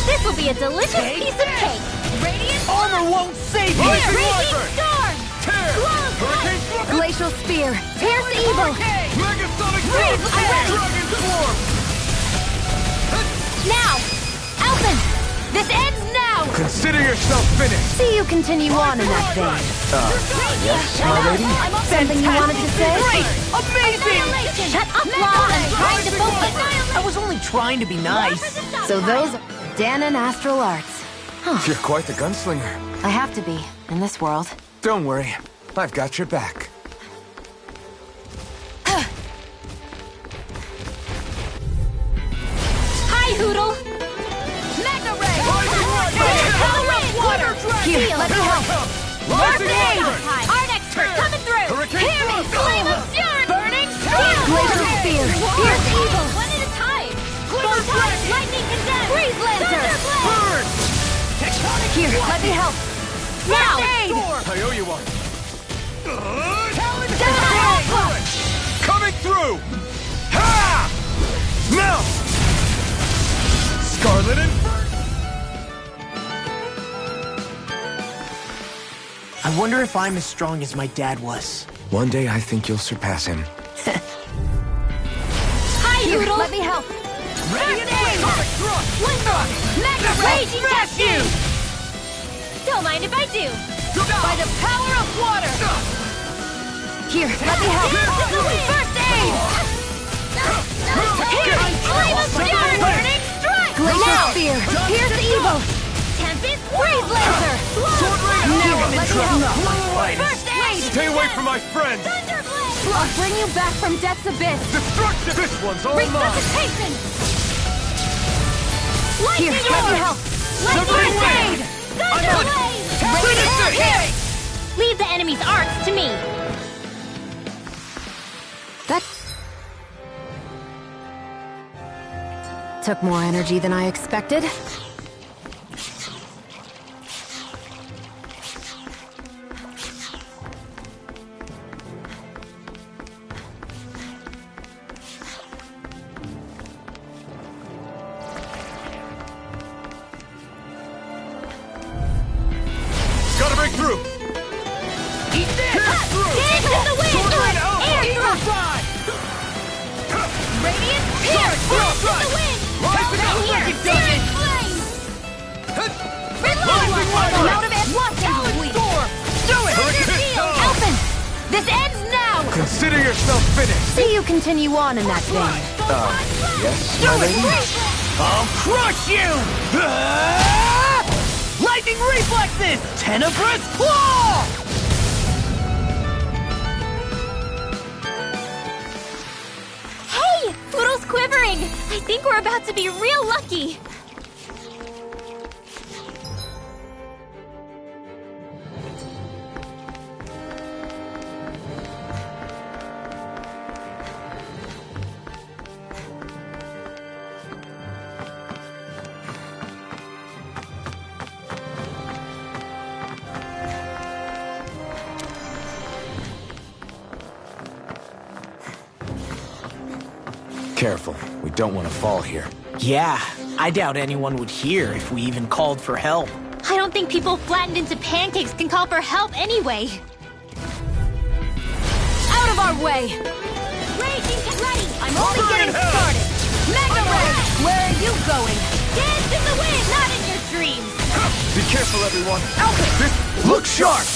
This will be a delicious piece of cake! Radiant Armor won't save you! Raging storm! Glacial spear! Pierce the evil! Megasonic Freeze! I'm ready! Dragon Swarm! Now! Alphen! This ends now! Consider yourself finished! See you continue on in that vein. Yes, my lady? Something you wanted to say? Great! Amazing! Shut up, Law! I'm trying to focus! I was only trying to be nice. So those are Danon Astral Arts. You're quite the gunslinger. I have to be, in this world. Don't worry. I've got your back. Hi, Hoodle! Mega Ray! Power of water! Here, let me help. First aid! Art expert coming through! Hear me! Flame of fury! Burning steel! Glacial spear! Pierce evil! One at a time! Full time! Lightning condemned! Freeze lancer! Burn! Here, let me help. Now! I owe you one. Alpha! Coming through! Ha! Now! Scarlet Inferno! I wonder if I'm as strong as my dad was. One day I think you'll surpass him. Hi, Here, Hoodle! let me help. First aid! Mega Raging Cascade! Don't mind if I do! By the power of water! Here, let me help. First aid! Here! Flame of fury! Burning strike! Glacial spear! Pierce evil! Tempest Freeze Lancer! Here, let me help. First aid! Stay away from my friends! Thunderblade! I'll bring you back from death's abyss. Destruction! This one's all mine! Resuscitation! Here, Lightning let me orb! help. Lightning blade! Thunderblade! Here! Leave the enemy's arts to me! That took more energy than I expected. Gotta break through! Dance in the wind! Air thrust! Radiant Pierce! Dance in the wind! Right here! Searing flame! Reload! I'm out of blossom! Do it! Alphen! This ends now! Consider yourself finished! See you continue on in that vein. Yes, my lady? I'll crush you! Lightning reflexes! Tenebrous claw! Hey! Poodle's quivering! I think we're about to be real lucky! Careful, we don't want to fall here. Yeah, I doubt anyone would hear if we even called for help. I don't think people flattened into pancakes can call for help anyway. our way! Raging ready! I'm only getting started! Mega Ray! Where are you going? Dance in the wind! Not in your dreams! Be careful, everyone. Look sharp!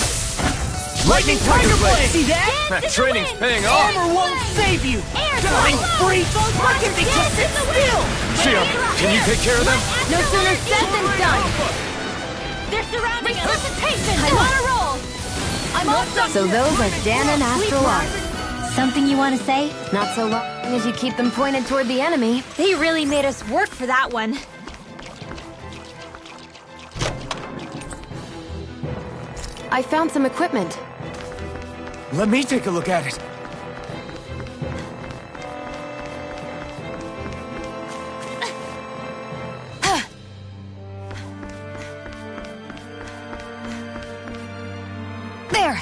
Lightning Tiger Blade! See that? That training's paying off! Armor won't save you! Dying freak! Why can't they just sit still? Shia, can you take care of them? No sooner said than done! They're surrounding us! I'm on a roll! I'm all done! So those are Dan and Astral Art. Something you want to say? Not so long as you keep them pointed toward the enemy. They really made us work for that one. I found some equipment. Let me take a look at it. There!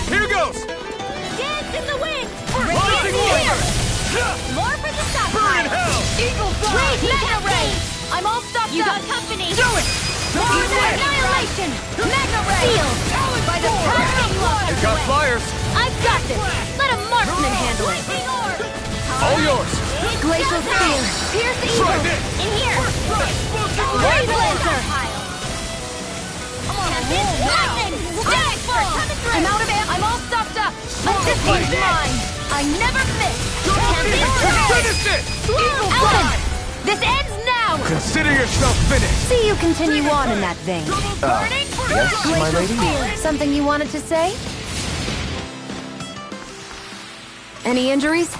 Here goes! Dance in the wind! Rising warrior! More for the stockpile! Burn in hell! Eagle Fly! Mega Ray! I'm all stocked up! You got company! Do it! More annihilation! Mega Ray! Seal! By the power you are! Got flyers! I've got this! Let a marksman handle it! All yours! Glacial Spear! Pierce the evil! In here! Ray Blazer! I'm out of air! I'm all stocked up! Assistance mine! I never miss! Finish it! Elton! This ends now! Consider yourself finished! See you continue on in that vein. Yes, my lady? Spear, something you wanted to say? Any injuries?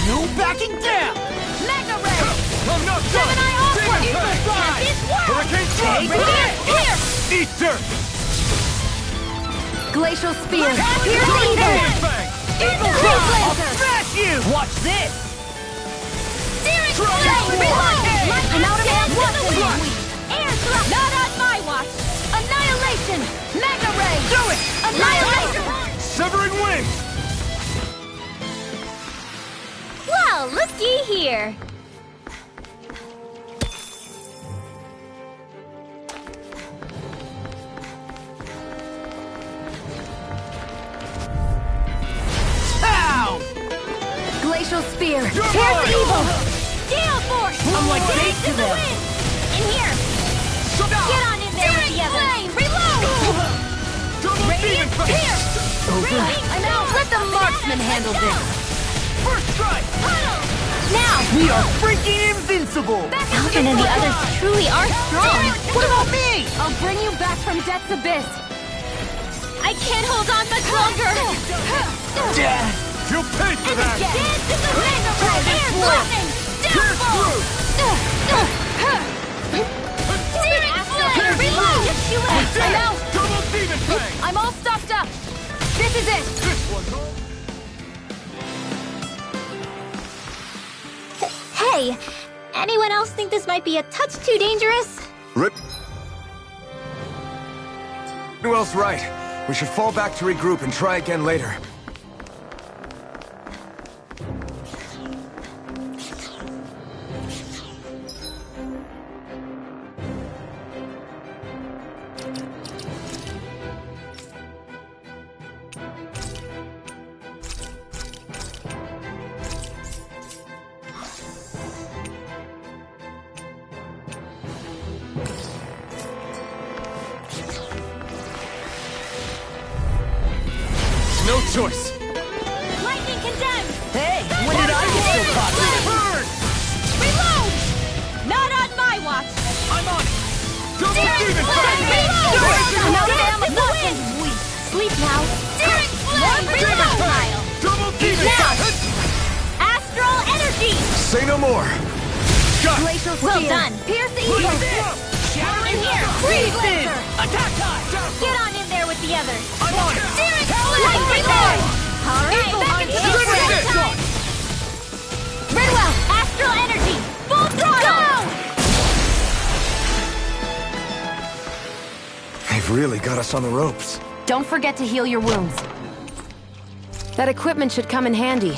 No backing down! Mega Ray! I'm not done! Gemini Aqua! Demon Eagle Fang! Fly! This works! Hurricane Drop! Here! Eat dirt! Glacial Spear! Pierce the evil! Demon Fang! Eagle I'll Blazer! smash you! Watch this! Searing Flame! Reload! I'm out of air! Air thrust! Not on my watch! Annihilation! Mega Ray! Do it! Annihilation! Severing Wind! Well, looky here! Ow! Glacial Spear! Pierce the evil! Gale Force! I'm like bait Dance to in the them. wind! In here! Get on in there with the others! Flame! Reload! Double Demon Fang! Pierce! I'm out! Let the marksman handle this! First strike! Now! We are freaking invincible! Alvin and the others truly are strong. What about me? I'll bring you back from Death's Abyss! I can't hold on much longer! You'll pay for that! Dance in the wind! Air blessing! Pierce through! Searing Flame! Reload! I'm out! Double Demon Fang! I'm all stocked up! This is it! This one's home! Hey! Anyone else think this might be a touch too dangerous? Ridwell's right. We should fall back to regroup and try again later. No choice. Lightning condemned! Hey, when did I get so popular? Reload! Not on my watch! I'm on it. Double demon I'm out of ammo! Weak. Sleep now. Daring flame! Reload! Double demon Astral energy! Say no more. Got it. Well done! Pierce the evil! In here! Freeze it! Attack time! Get on in there with the others! I'm on it. Daring flame! Reload! Alright, back in the time! Ridwell! Astral energy! Full throttle! They've really got us on the ropes. Don't forget to heal your wounds. That equipment should come in handy.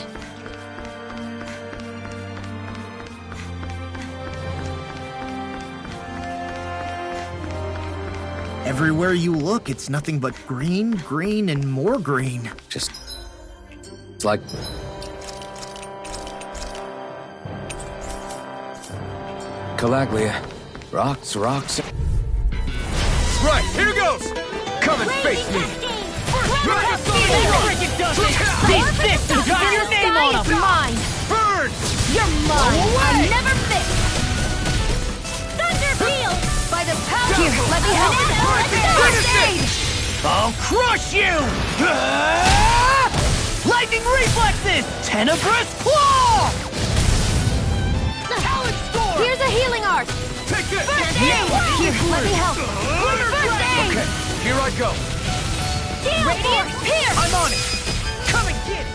Everywhere you look, it's nothing but green, green, and more green. Just... It's like... Calaglia. Rocks, rocks... Right, here goes! Come and face me! These fists have got your name on them! Mine! Burn! You're mine! I never miss! Thunder Peal! By the power... Here, let me help! I'll crush you! Lightning reflexes! Tenebrous claw! Talent storm! Here's a healing art! Take this! First aid! Here, let me help! First aid! Okay, here I go. Radiant Pierce! I'm on it! Come and get it!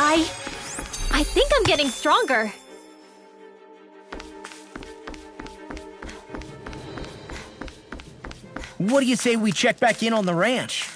I think I'm getting stronger. What do you say we check back in on the ranch?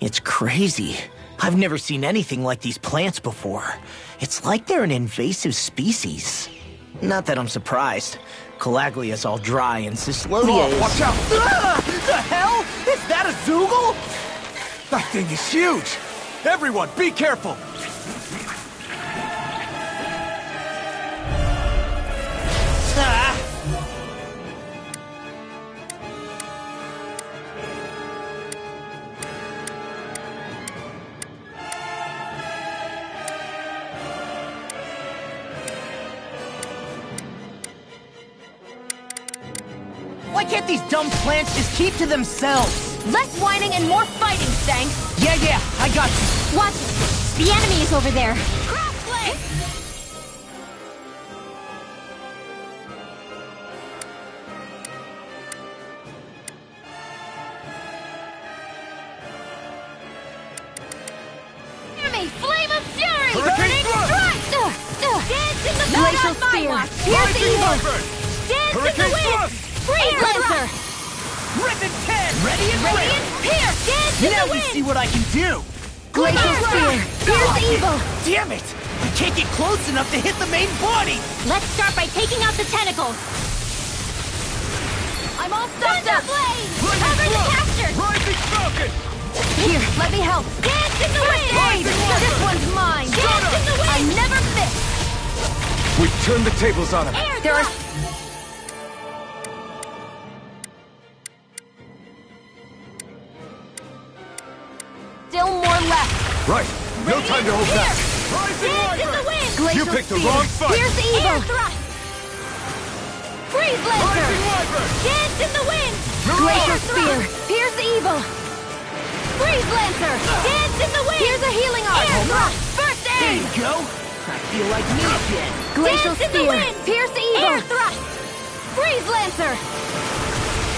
It's crazy. I've never seen anything like these plants before. It's like they're an invasive species. Not that I'm surprised. Calaglia's all dry and Cyslodia is... Watch out! The hell? Is that a Zoogle? That thing is huge! Everyone, be careful! Why can't these dumb plants just keep to themselves? Less whining and more fighting, Stank. Yeah, I got you. Watch it. The enemy is over there. Crossblade! Enemy flame of fury! Hurricane Burning strike! Dance in the Glacial blood on my spear. watch! Pierce the evil! Dance Hurricane in the wind! thrust! Freeze Lancer! Rip and tear! Ready and Radiant Pierce! Dance in Now the you wind! see what I can do! Glacial spear. Pierce the evil! Damn it! I can't get close enough to hit the main body! Let's start by taking out the tentacles. I'm all stuffed up. Cover the caster. Rising Falcon! Here, let me help. Dance in the wind. Aid! This one's mine! Dance in the wind. I never miss! We've turned the tables on him. Air There are... thrust. Still more left. Right. No time to hold back. Rising Dance in the Wyvern! wind. Glacial You picked the spear. wrong fight. Pierce the evil! Air thrust. Freeze Lancer. Rising Wyvern! Dance in the wind. Glacial Air spear. thrust. Pierce the evil! Freeze Lancer. Dance in the wind. Here's a healing art! Air thrust. First There aid. you go! I feel like me again! Glacial Dance in the spear. wind. Pierce the evil! Air thrust. Freeze Lancer.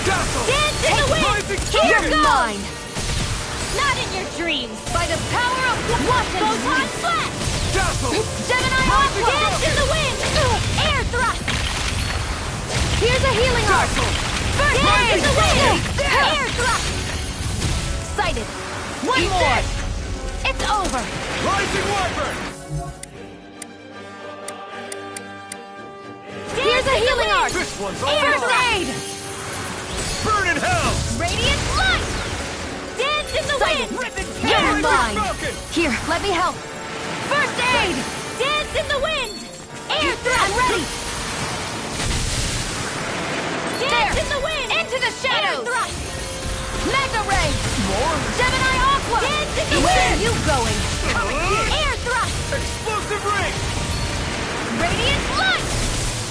Dazzle! Dance in the wind. Rising Here Falcon! goes. Mine! Not in your dreams. By the power of Photon Flash. Dazzle! Gemini Aqua. Dance in the wind. Air thrust. Here's a healing art! First dance in the wind. Air thrust. Sighted! One more. It's over. Rising Wyvern! Here's a healing art! This one's all First yours! aid! Burn in hell! Radiant light. Dance in the Sighted. wind. You're Rising mine! Falcon! Here, let me help! First aid. Dance in the wind. Air thrust. I'm ready! Dance in the wind. Into the shadows! Air thrust. Mega Ray! More? Gemini Aqua! Dance in the Where are wind. you going? Air thrust. Explosive ring! Radiant light.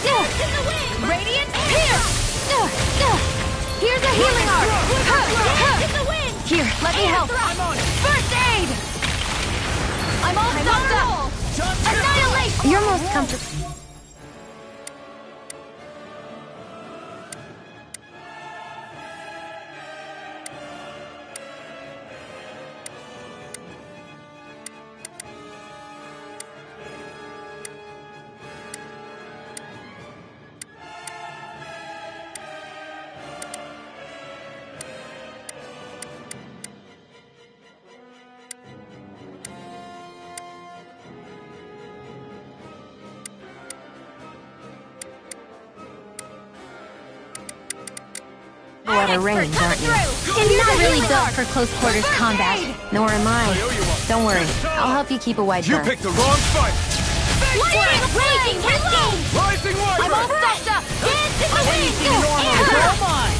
Dance in the wind. Radiant Pierce! Here's a healing art! Dance in the wind. Here, let me Air help! thrust. I'm on it! First aid! I'm all stuffed up! Annihilation! You're most comfortable. At a range, aren't you? I'm not really built for close quarters combat. Nor am I. Don't worry, I'll help you keep a wide You berth. picked the wrong fight. Raging Cascade. Rising I'm all Wyvern! stuffed up! Dance in the wind. Anything normal is all mine!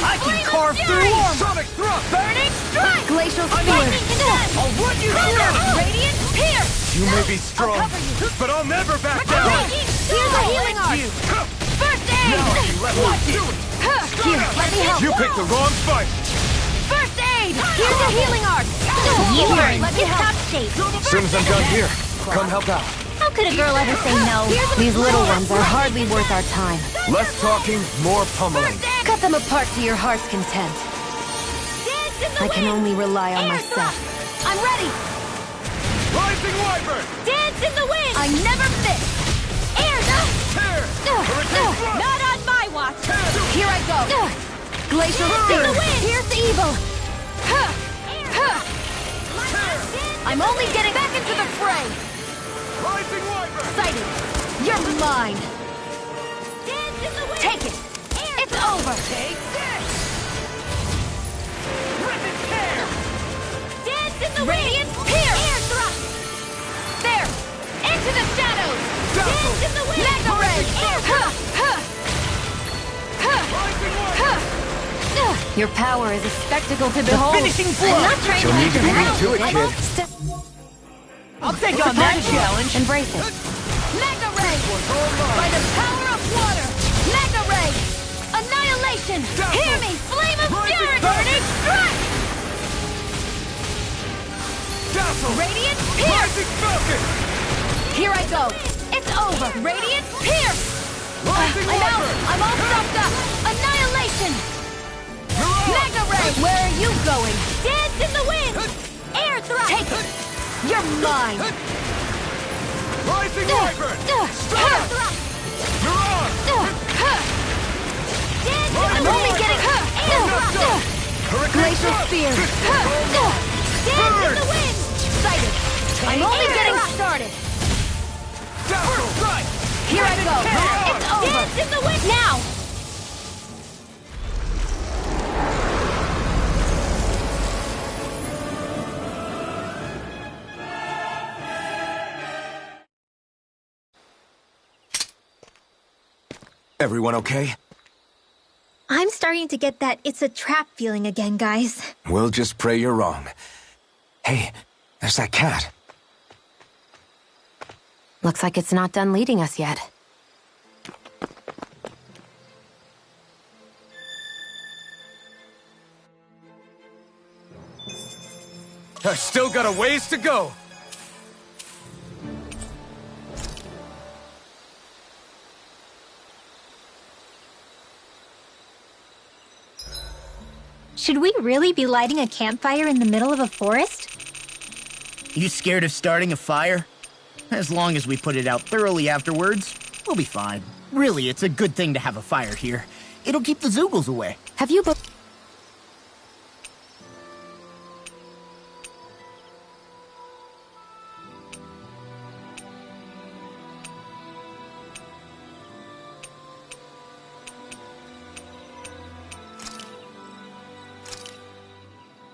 I can carve through armor! Sonic thrust! Burning strike. Glacial spear! Lightning gun. I'll run you through! Radiant Pierce. You may be strong, But I'll never back down! Raging Here's a healing art! First aid. Here, let me help! You picked the wrong fight. First aid! Here's a healing art! You Here, are in let me help! top shape. As soon as I'm done here, come help out. How could a girl ever say no? These little ones are hardly worth our time. Less talking, more pummeling. Cut them apart to your heart's content. Dance in the I can wind. only rely on Air myself. thrust. I'm ready! Rising Wyvern! Dance in the wind. I never miss! Air thrust. Tear! Hurricane thrust! Not on my watch. Here I go! Glacial Dance in spear! the wind. Here's the evil! Air thrust. I'm only getting back into the fray! Rising Wyvern! Sighted! You're mine! Dance in the wind. Take it! It's over! Take this! Rip and tear! Dance in the Radiant wind. Pierce! Air thrust. There! Into the shadows! Dance in the wind. Mega Ray! Air thrust. Rising Wyvern! Your power is a spectacle to behold. Finishing I'm blow! not trying You'll to be need to beat me dramatic. to it, I'm kid. all I'll take on that challenge! Embrace it. Mega Ray! By the power of water! Mega Ray! Annihilation! annihilation! Hear me! Flame of Fury! Burning strike! Radiant pierce! Here I go! It's over! Radiant pierce! I'm out! I'm all stuffed up! Annihilation! Mega Ray! Where are you going? Dance in the wind! Air thrust! Take it! You're mine! Rising Wyvern! Air thrust! I'm only getting air thrust! Glacial spear! Dance in the wind! Sighted! I'm only getting started! Here I go! It's over! Dance in the wind now! Everyone okay? I'm starting to get that it's a trap feeling again, guys. We'll just pray you're wrong. Hey, there's that cat. Looks like it's not done leading us yet. I've still got a ways to go. Should we really be lighting a campfire in the middle of a forest? You scared of starting a fire? As long as we put it out thoroughly afterwards, we'll be fine. Really, it's a good thing to have a fire here. It'll keep the Zoogles away. Have you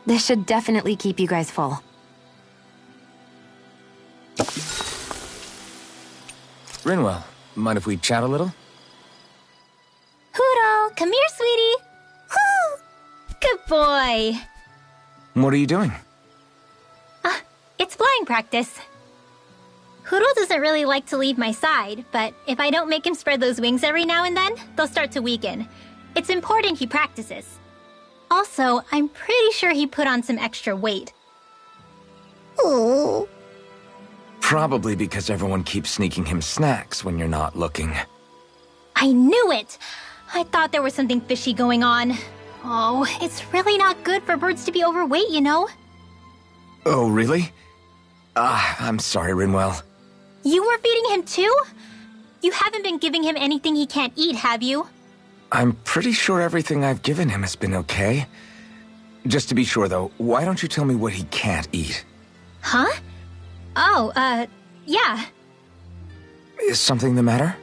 This should definitely keep you guys full. Rinwell, mind if we chat a little? Huro, come here, sweetie. Woo! Good boy. What are you doing? It's flying practice. Huro doesn't really like to leave my side, but if I don't make him spread those wings every now and then, they'll start to weaken. It's important he practices. Also, I'm pretty sure he put on some extra weight. Oh. Probably because everyone keeps sneaking him snacks when you're not looking. I knew it! I thought there was something fishy going on. Oh, it's really not good for birds to be overweight, you know? Oh, really? I'm sorry, Rinwell. You were feeding him too? You haven't been giving him anything he can't eat, have you? I'm pretty sure everything I've given him has been okay. Just to be sure, though, why don't you tell me what he can't eat? Huh? Oh, yeah. Is something the matter?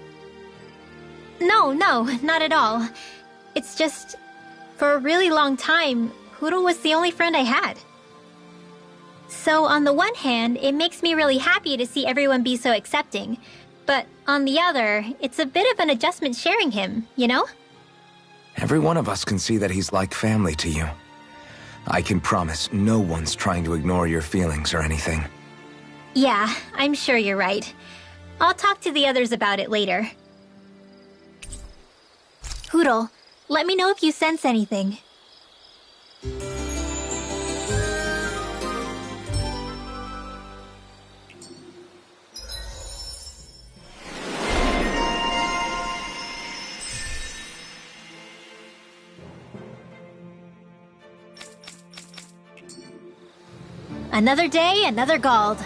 No, not at all. It's just, for a really long time, Huro was the only friend I had. So on the one hand, it makes me really happy to see everyone be so accepting. But on the other, it's a bit of an adjustment sharing him, you know? Every one of us can see that he's like family to you. I can promise no one's trying to ignore your feelings or anything. Yeah, I'm sure you're right. I'll talk to the others about it later. Huro, let me know if you sense anything. Another day, another Gald.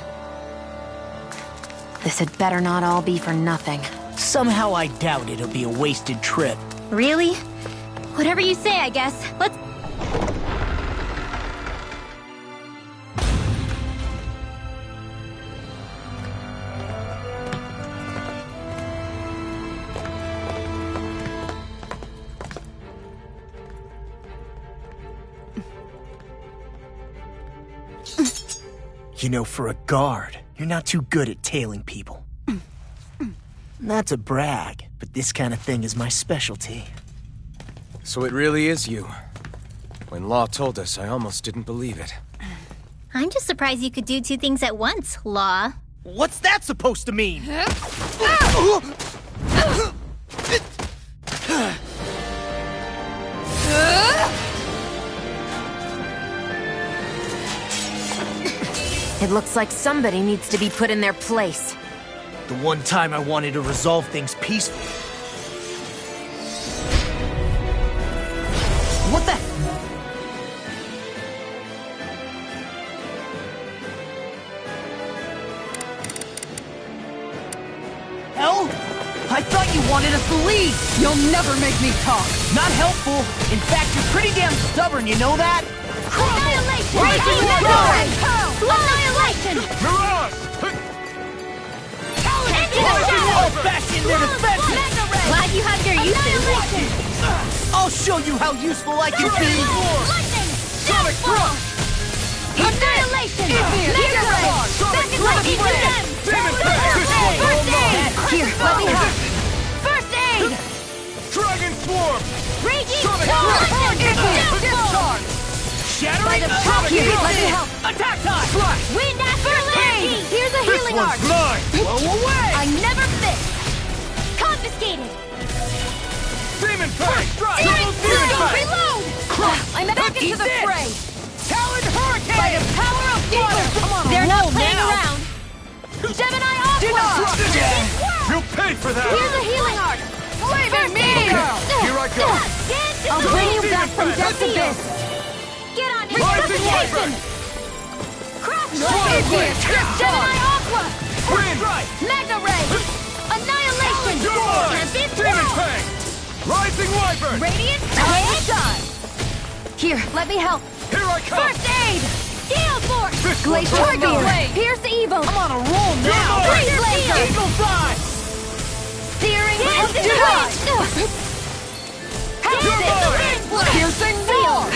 This had better not all be for nothing. Somehow I doubt it'll be a wasted trip. Really? Whatever you say, I guess. Let's... You know, for a guard, you're not too good at tailing people. Not to brag, but this kind of thing is my specialty. So it really is you. When Law told us, I almost didn't believe it. I'm just surprised you could do two things at once, Law. What's that supposed to mean? It looks like somebody needs to be put in their place. The one time I wanted to resolve things peacefully. What the? Hell? I thought you wanted us to leave! You'll never make me talk! Not helpful! In fact, you're pretty damn stubborn, you know that? Annihilation! Rising Annihilation! Mirage! Into the shadow! Old-fashioned their defenses! Glad you have your uses. I'll show you how useful I can be! Lightning! Downfall! Annihilation! Mega Ray! Back in lightning to them! First aid! Here, let me help. First aid! Dragon Swarm! Raging Sonic Storm! Crash! Downfall! Shattering the top Here, let me help. Attack time! Wind First aid! Here's a healing arc! Mine! Blow away! I never miss! Confiscated! Demon Fang! Steering through! Reload! I'm back into the this. fray! Talon Hurricane! By the power of water! They're not playing around! Gemini Aqua! You'll pay for that! Here's a healing arc! Flaming Meteor! Here I go! I'll bring you back from death abyss! Get on his resuscitation! Crash Blade! Gemini Aqua! Wind! Mega Ray! Annihilation! Tempest Demon Whirl! Fang! Rising Wyvern! Radiant Time to shine! Here, let me help. Here I come! First aid! Gale Force! This Glacier one's Spear. Blade! Pierce Evil! I'm on a roll now! Freeze Laser! Eagle Fly! Searing Wind! Piercing Wall!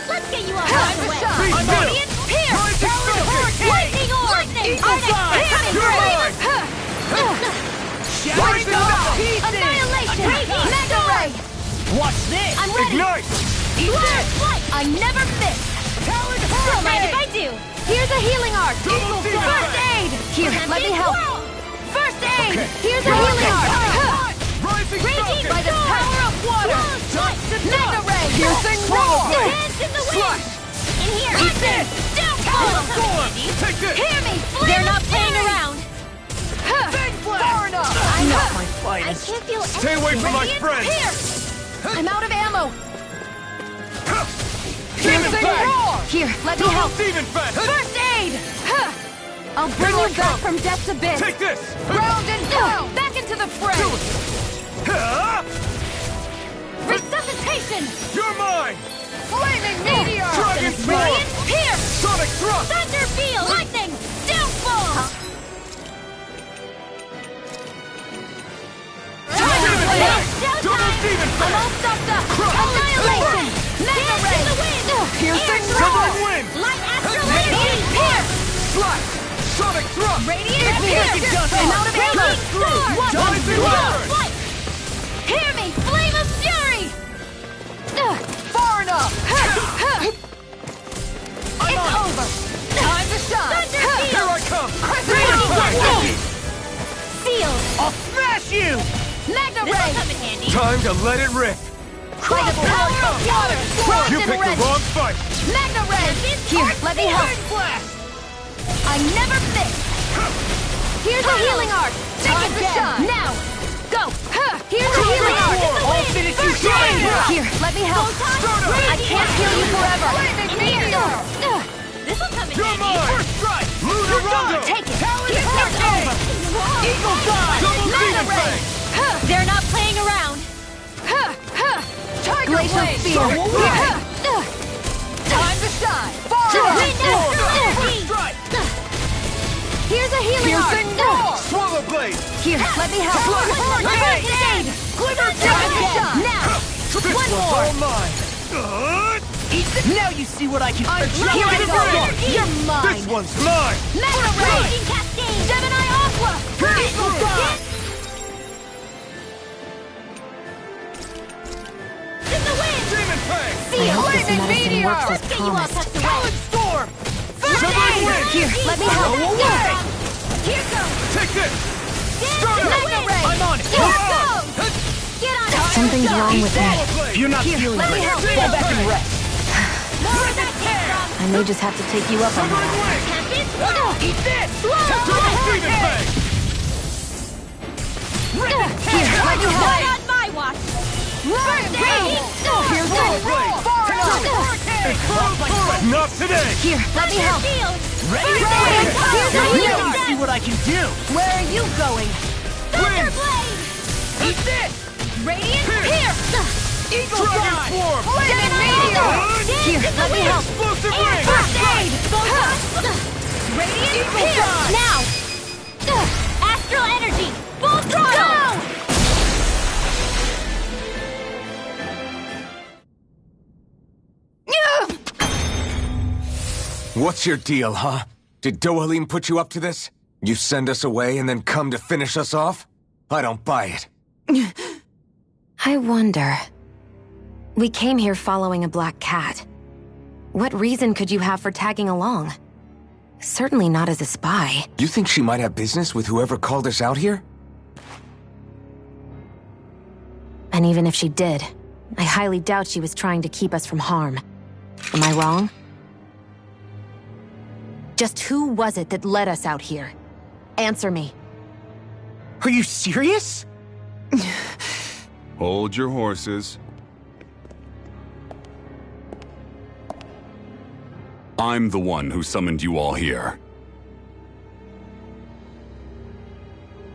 Let's get you off Time the to way! shine. I'm Radiant Pierce! Rising Hurricane! Lightning Orb! Eagle Fly! You're mine! Shattering the Annihilation! Mega Ray! Watch this! I'm ready! Ignite! Blast Flight! I never miss! Talon Don't mind if I do! Here's a healing arc! Double Demon First Fang. aid! Here, let me help. First aid! Okay. Here's a healing arc! Rising Raging Falcon! by the power of water! Mega Ray! Piercing Roar! Dance in the wind! In here! Eat this! Downfall! Take this! Hear me! They're not playing around! Far enough! I'm Not my I finest. can't feel Stay away from my Radiant friends. Pierce! I'm out of ammo! Demon Fang! Here, let me help. Demon Fang! First aid! I'll bring you back from death's abyss. Take this! Round and down! Back into the fray! Resuscitation! You're mine! Flaming Meteor! Dragon Swarm! Radiant Pierce! Sonic Thrust! Thunder Field! Lightning! Downfall! Demon Fang! Showtime! Double Demon I'm Fang! all stopped up! Annihilation! Mega Ray! Piercing Air Southern Throw! Wind! Light Astral Radiant Pierce! Slash! Sonic Thrust! Radiant Pierce! Just I'm out of ammo! Storm! Rising Wyvern! Flight! Hear me! Flame of Fury! Far enough! It's over! Time to shine! Thunder Here Field! I come! Radiant Blessing! Sealed! I'll smash you! Mega Ray! Come in handy! Time to let it rip! By the power of water! You picked the wrong fight! Mega Ray! Here, let me help. I never miss! Here's a healing arc! Time to shine. Now! Go! Here's a healing arc! I'll finish you shine! Here, let me help. I can't heal you forever! Flaming Meteor! This'll come in You're handy! mine! First strike! Lunar Rondo! Take it! Talon Here's Hurricane! over! Eagle Dive! Double Mega Demon Ray! Fang! They're not playing around! Tiger Glacier Blade! Spear. Time to shine! Far Wind enough! Astral Strike! Here's a healing Piercing arc! Roar! Swallow Blade! Here, let me help. Aid! Glimmer Time to Time! shine! Now! This One one's more! all mine! Eat this! Now you see what I can achieve! Here I go! You're mine! This one's mine! Mega Raging Cascade! Gemini Aqua! Eagle Dive! In the wind! Demon Fang! I hope this Flaming medicine Meteor! works as Let's get you all promised. tucked away! Talon Storm! First Somebody aid! win! Here, let me help. Go away! Here goes! Take this! Mega Ray! I'm on it! Here goes! Get on it! Something's wrong with me. Swallow Blade! If you're not Here, feeling let me great, help. fall back and rest. More of that kick from I may just have to take you up on Someone that. win! Tempest Eat this! Here, let me help. Not on my watch! Here's Not today! Here, let me help. Ready? Let me see what I can do! Where are you going? Thunder Blade! Eat this! Radiant Pierce! Eagle Dragon Swarm! Flaming meteor! Here, let me help. Explosive ring! First aid! Radiant Pierce! Now! Astral Energy! Full throttle! What's your deal, huh? Did Dohalim put you up to this? You send us away and then come to finish us off? I don't buy it. I wonder. We came here following a black cat. What reason could you have for tagging along? Certainly not as a spy. You think she might have business with whoever called us out here? And even if she did, I highly doubt she was trying to keep us from harm. Am I wrong? Just who was it that led us out here? Answer me. Are you serious? Hold your horses. I'm the one who summoned you all here.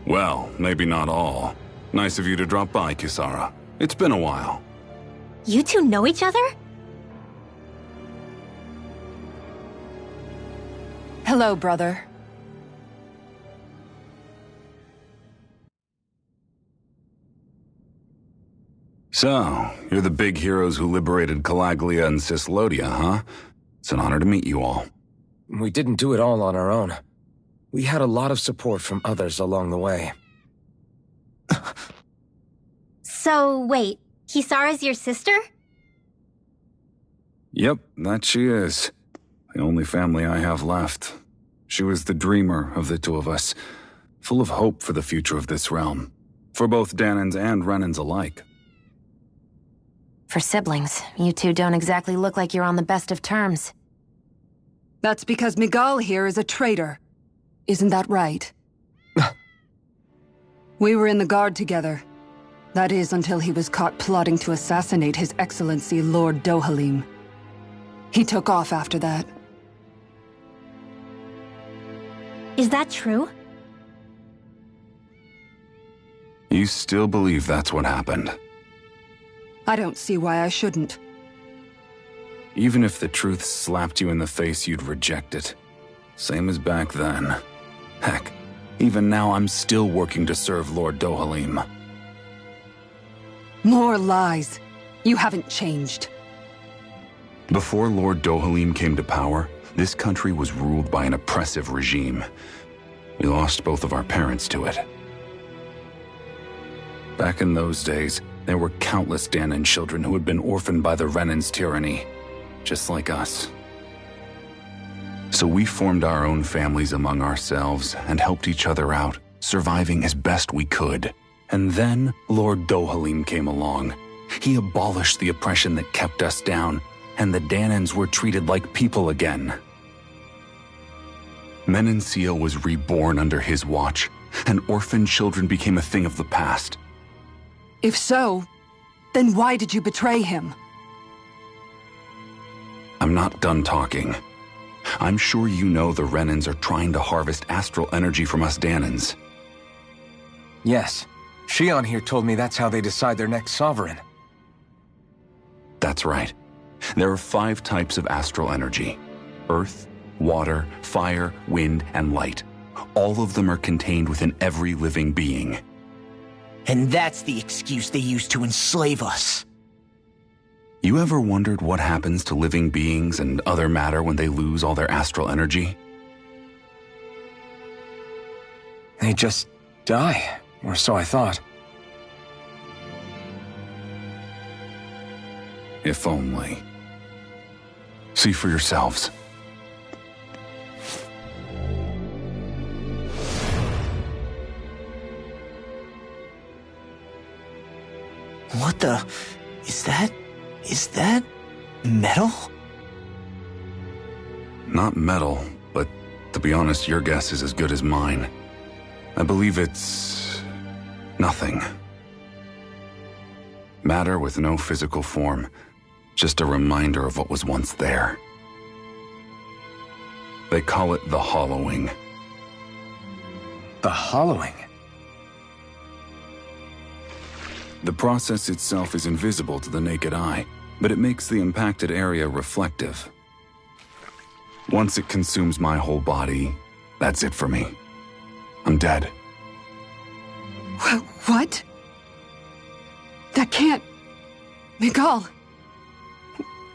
Well, maybe not all. Nice of you to drop by, Kisara. It's been a while. You two know each other? Hello, brother. So, you're the big heroes who liberated Calaglia and Cislodia, huh? It's an honor to meet you all. We didn't do it all on our own. We had a lot of support from others along the way. So, wait, Kisara's your sister? Yep, that she is. The only family I have left. She was the dreamer of the two of us, full of hope for the future of this realm, for both Danans and Renans alike. For siblings, you two don't exactly look like you're on the best of terms. That's because Miguel here is a traitor. Isn't that right? We were in the Guard together. That is, until he was caught plotting to assassinate His Excellency Lord Dohalim. He took off after that. Is that true? You still believe that's what happened? I don't see why I shouldn't. Even if the truth slapped you in the face, you'd reject it. Same as back then. Heck, even now I'm still working to serve Lord Dohalim. More lies. You haven't changed. Before Lord Dohalim came to power, this country was ruled by an oppressive regime. We lost both of our parents to it. Back in those days, there were countless Danan children who had been orphaned by the Renan's tyranny, just like us. So we formed our own families among ourselves and helped each other out, surviving as best we could. And then Lord Dohalim came along. He abolished the oppression that kept us down, and the Danans were treated like people again. Menenciel was reborn under his watch, and orphaned children became a thing of the past. If so, then why did you betray him? I'm not done talking. I'm sure you know the Renans are trying to harvest astral energy from us Danans. Yes. Shion here told me that's how they decide their next sovereign. That's right. There are 5 types of astral energy. Earth, water, fire, wind, and light. All of them are contained within every living being. And that's the excuse they use to enslave us. You ever wondered what happens to living beings and other matter when they lose all their astral energy? They just die, or so I thought. If only. See for yourselves. What the... Is that... metal? Not metal, but To be honest, your guess is as good as mine. I believe it's... nothing. Matter with no physical form. Just a reminder of what was once there. They call it the hollowing. The hollowing? The process itself is invisible to the naked eye, but it makes the impacted area reflective. Once it consumes my whole body, that's it for me. I'm dead. What? That can't... Miguel,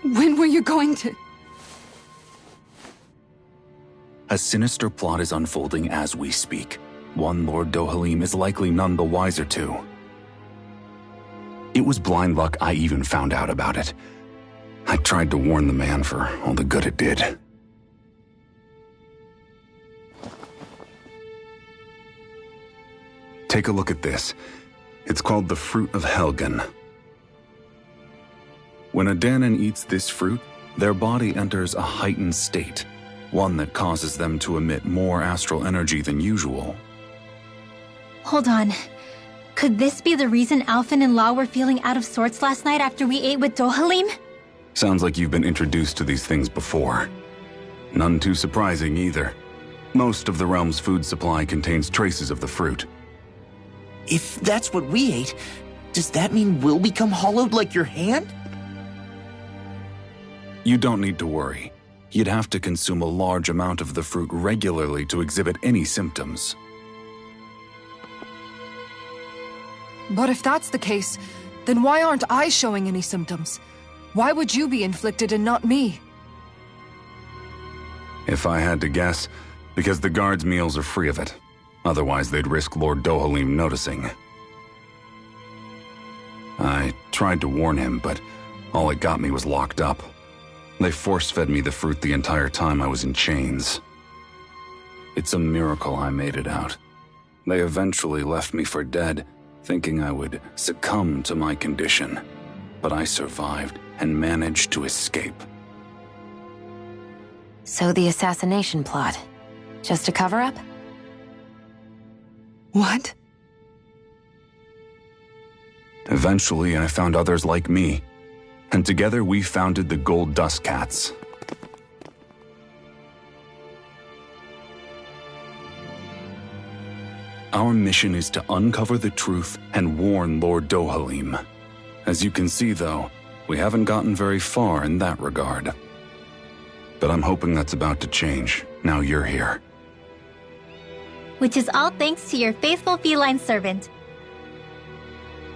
when were you going to... A sinister plot is unfolding as we speak. One Lord Dohalim is likely none the wiser to. It was blind luck I even found out about it. I tried to warn the man for all the good it did. Take a look at this. It's called the Fruit of Helgen. When a Danon eats this fruit, their body enters a heightened state, one that causes them to emit more astral energy than usual. Hold on. Could this be the reason Alphen and Law were feeling out of sorts last night after we ate with Dohalim? Sounds like you've been introduced to these things before. None too surprising either. Most of the realm's food supply contains traces of the fruit. If that's what we ate, does that mean we'll become hollowed like your hand? You don't need to worry. You'd have to consume a large amount of the fruit regularly to exhibit any symptoms. But if that's the case, then why aren't I showing any symptoms? Why would you be inflicted and not me? If I had to guess, because the guards' meals are free of it. Otherwise, they'd risk Lord Dohalim noticing. I tried to warn him, but all it got me was locked up. They force-fed me the fruit the entire time I was in chains. It's a miracle I made it out. They eventually left me for dead, thinking I would succumb to my condition. But I survived and managed to escape. So the assassination plot, just a cover-up? What? Eventually, I found others like me, and together we founded the Gold Dust Cats. Our mission is to uncover the truth and warn Lord Dohalim. As you can see, though, we haven't gotten very far in that regard. But I'm hoping that's about to change, now you're here. Which is all thanks to your faithful feline servant.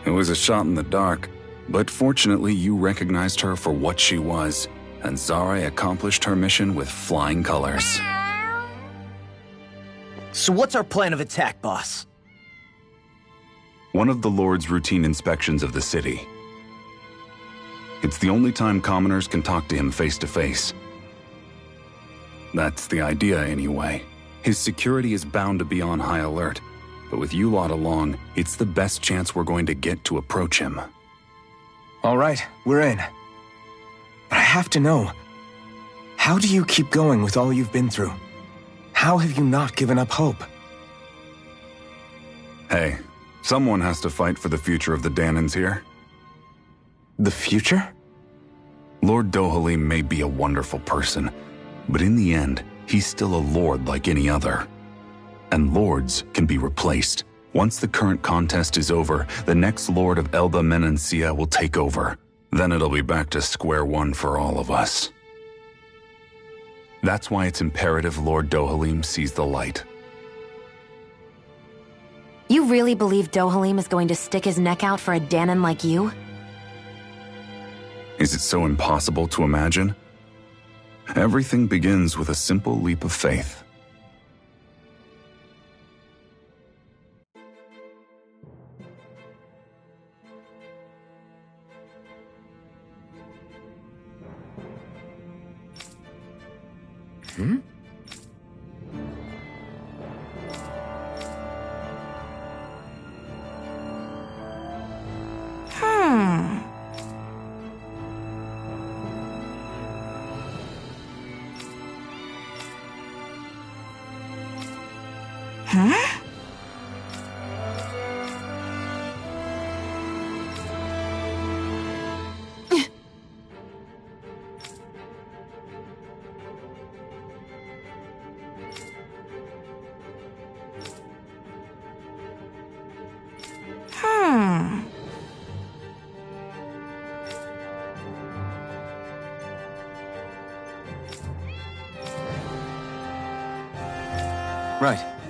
It was a shot in the dark, but fortunately you recognized her for what she was, and Zare accomplished her mission with flying colors. So what's our plan of attack, boss? One of the Lord's routine inspections of the city. It's the only time commoners can talk to him face to face. That's the idea, anyway. His security is bound to be on high alert, but with you lot along, it's the best chance we're going to get to approach him. All right, we're in. But I have to know, how do you keep going with all you've been through? How have you not given up hope? Hey, someone has to fight for the future of the Danons here. The future? Lord Dohalim may be a wonderful person, but in the end, he's still a lord like any other. And lords can be replaced. Once the current contest is over, the next lord of Elba Menancia will take over. Then it'll be back to square one for all of us. That's why it's imperative Lord Dohalim sees the light. You really believe Dohalim is going to stick his neck out for a Danon like you? Is it so impossible to imagine? Everything begins with a simple leap of faith. Right.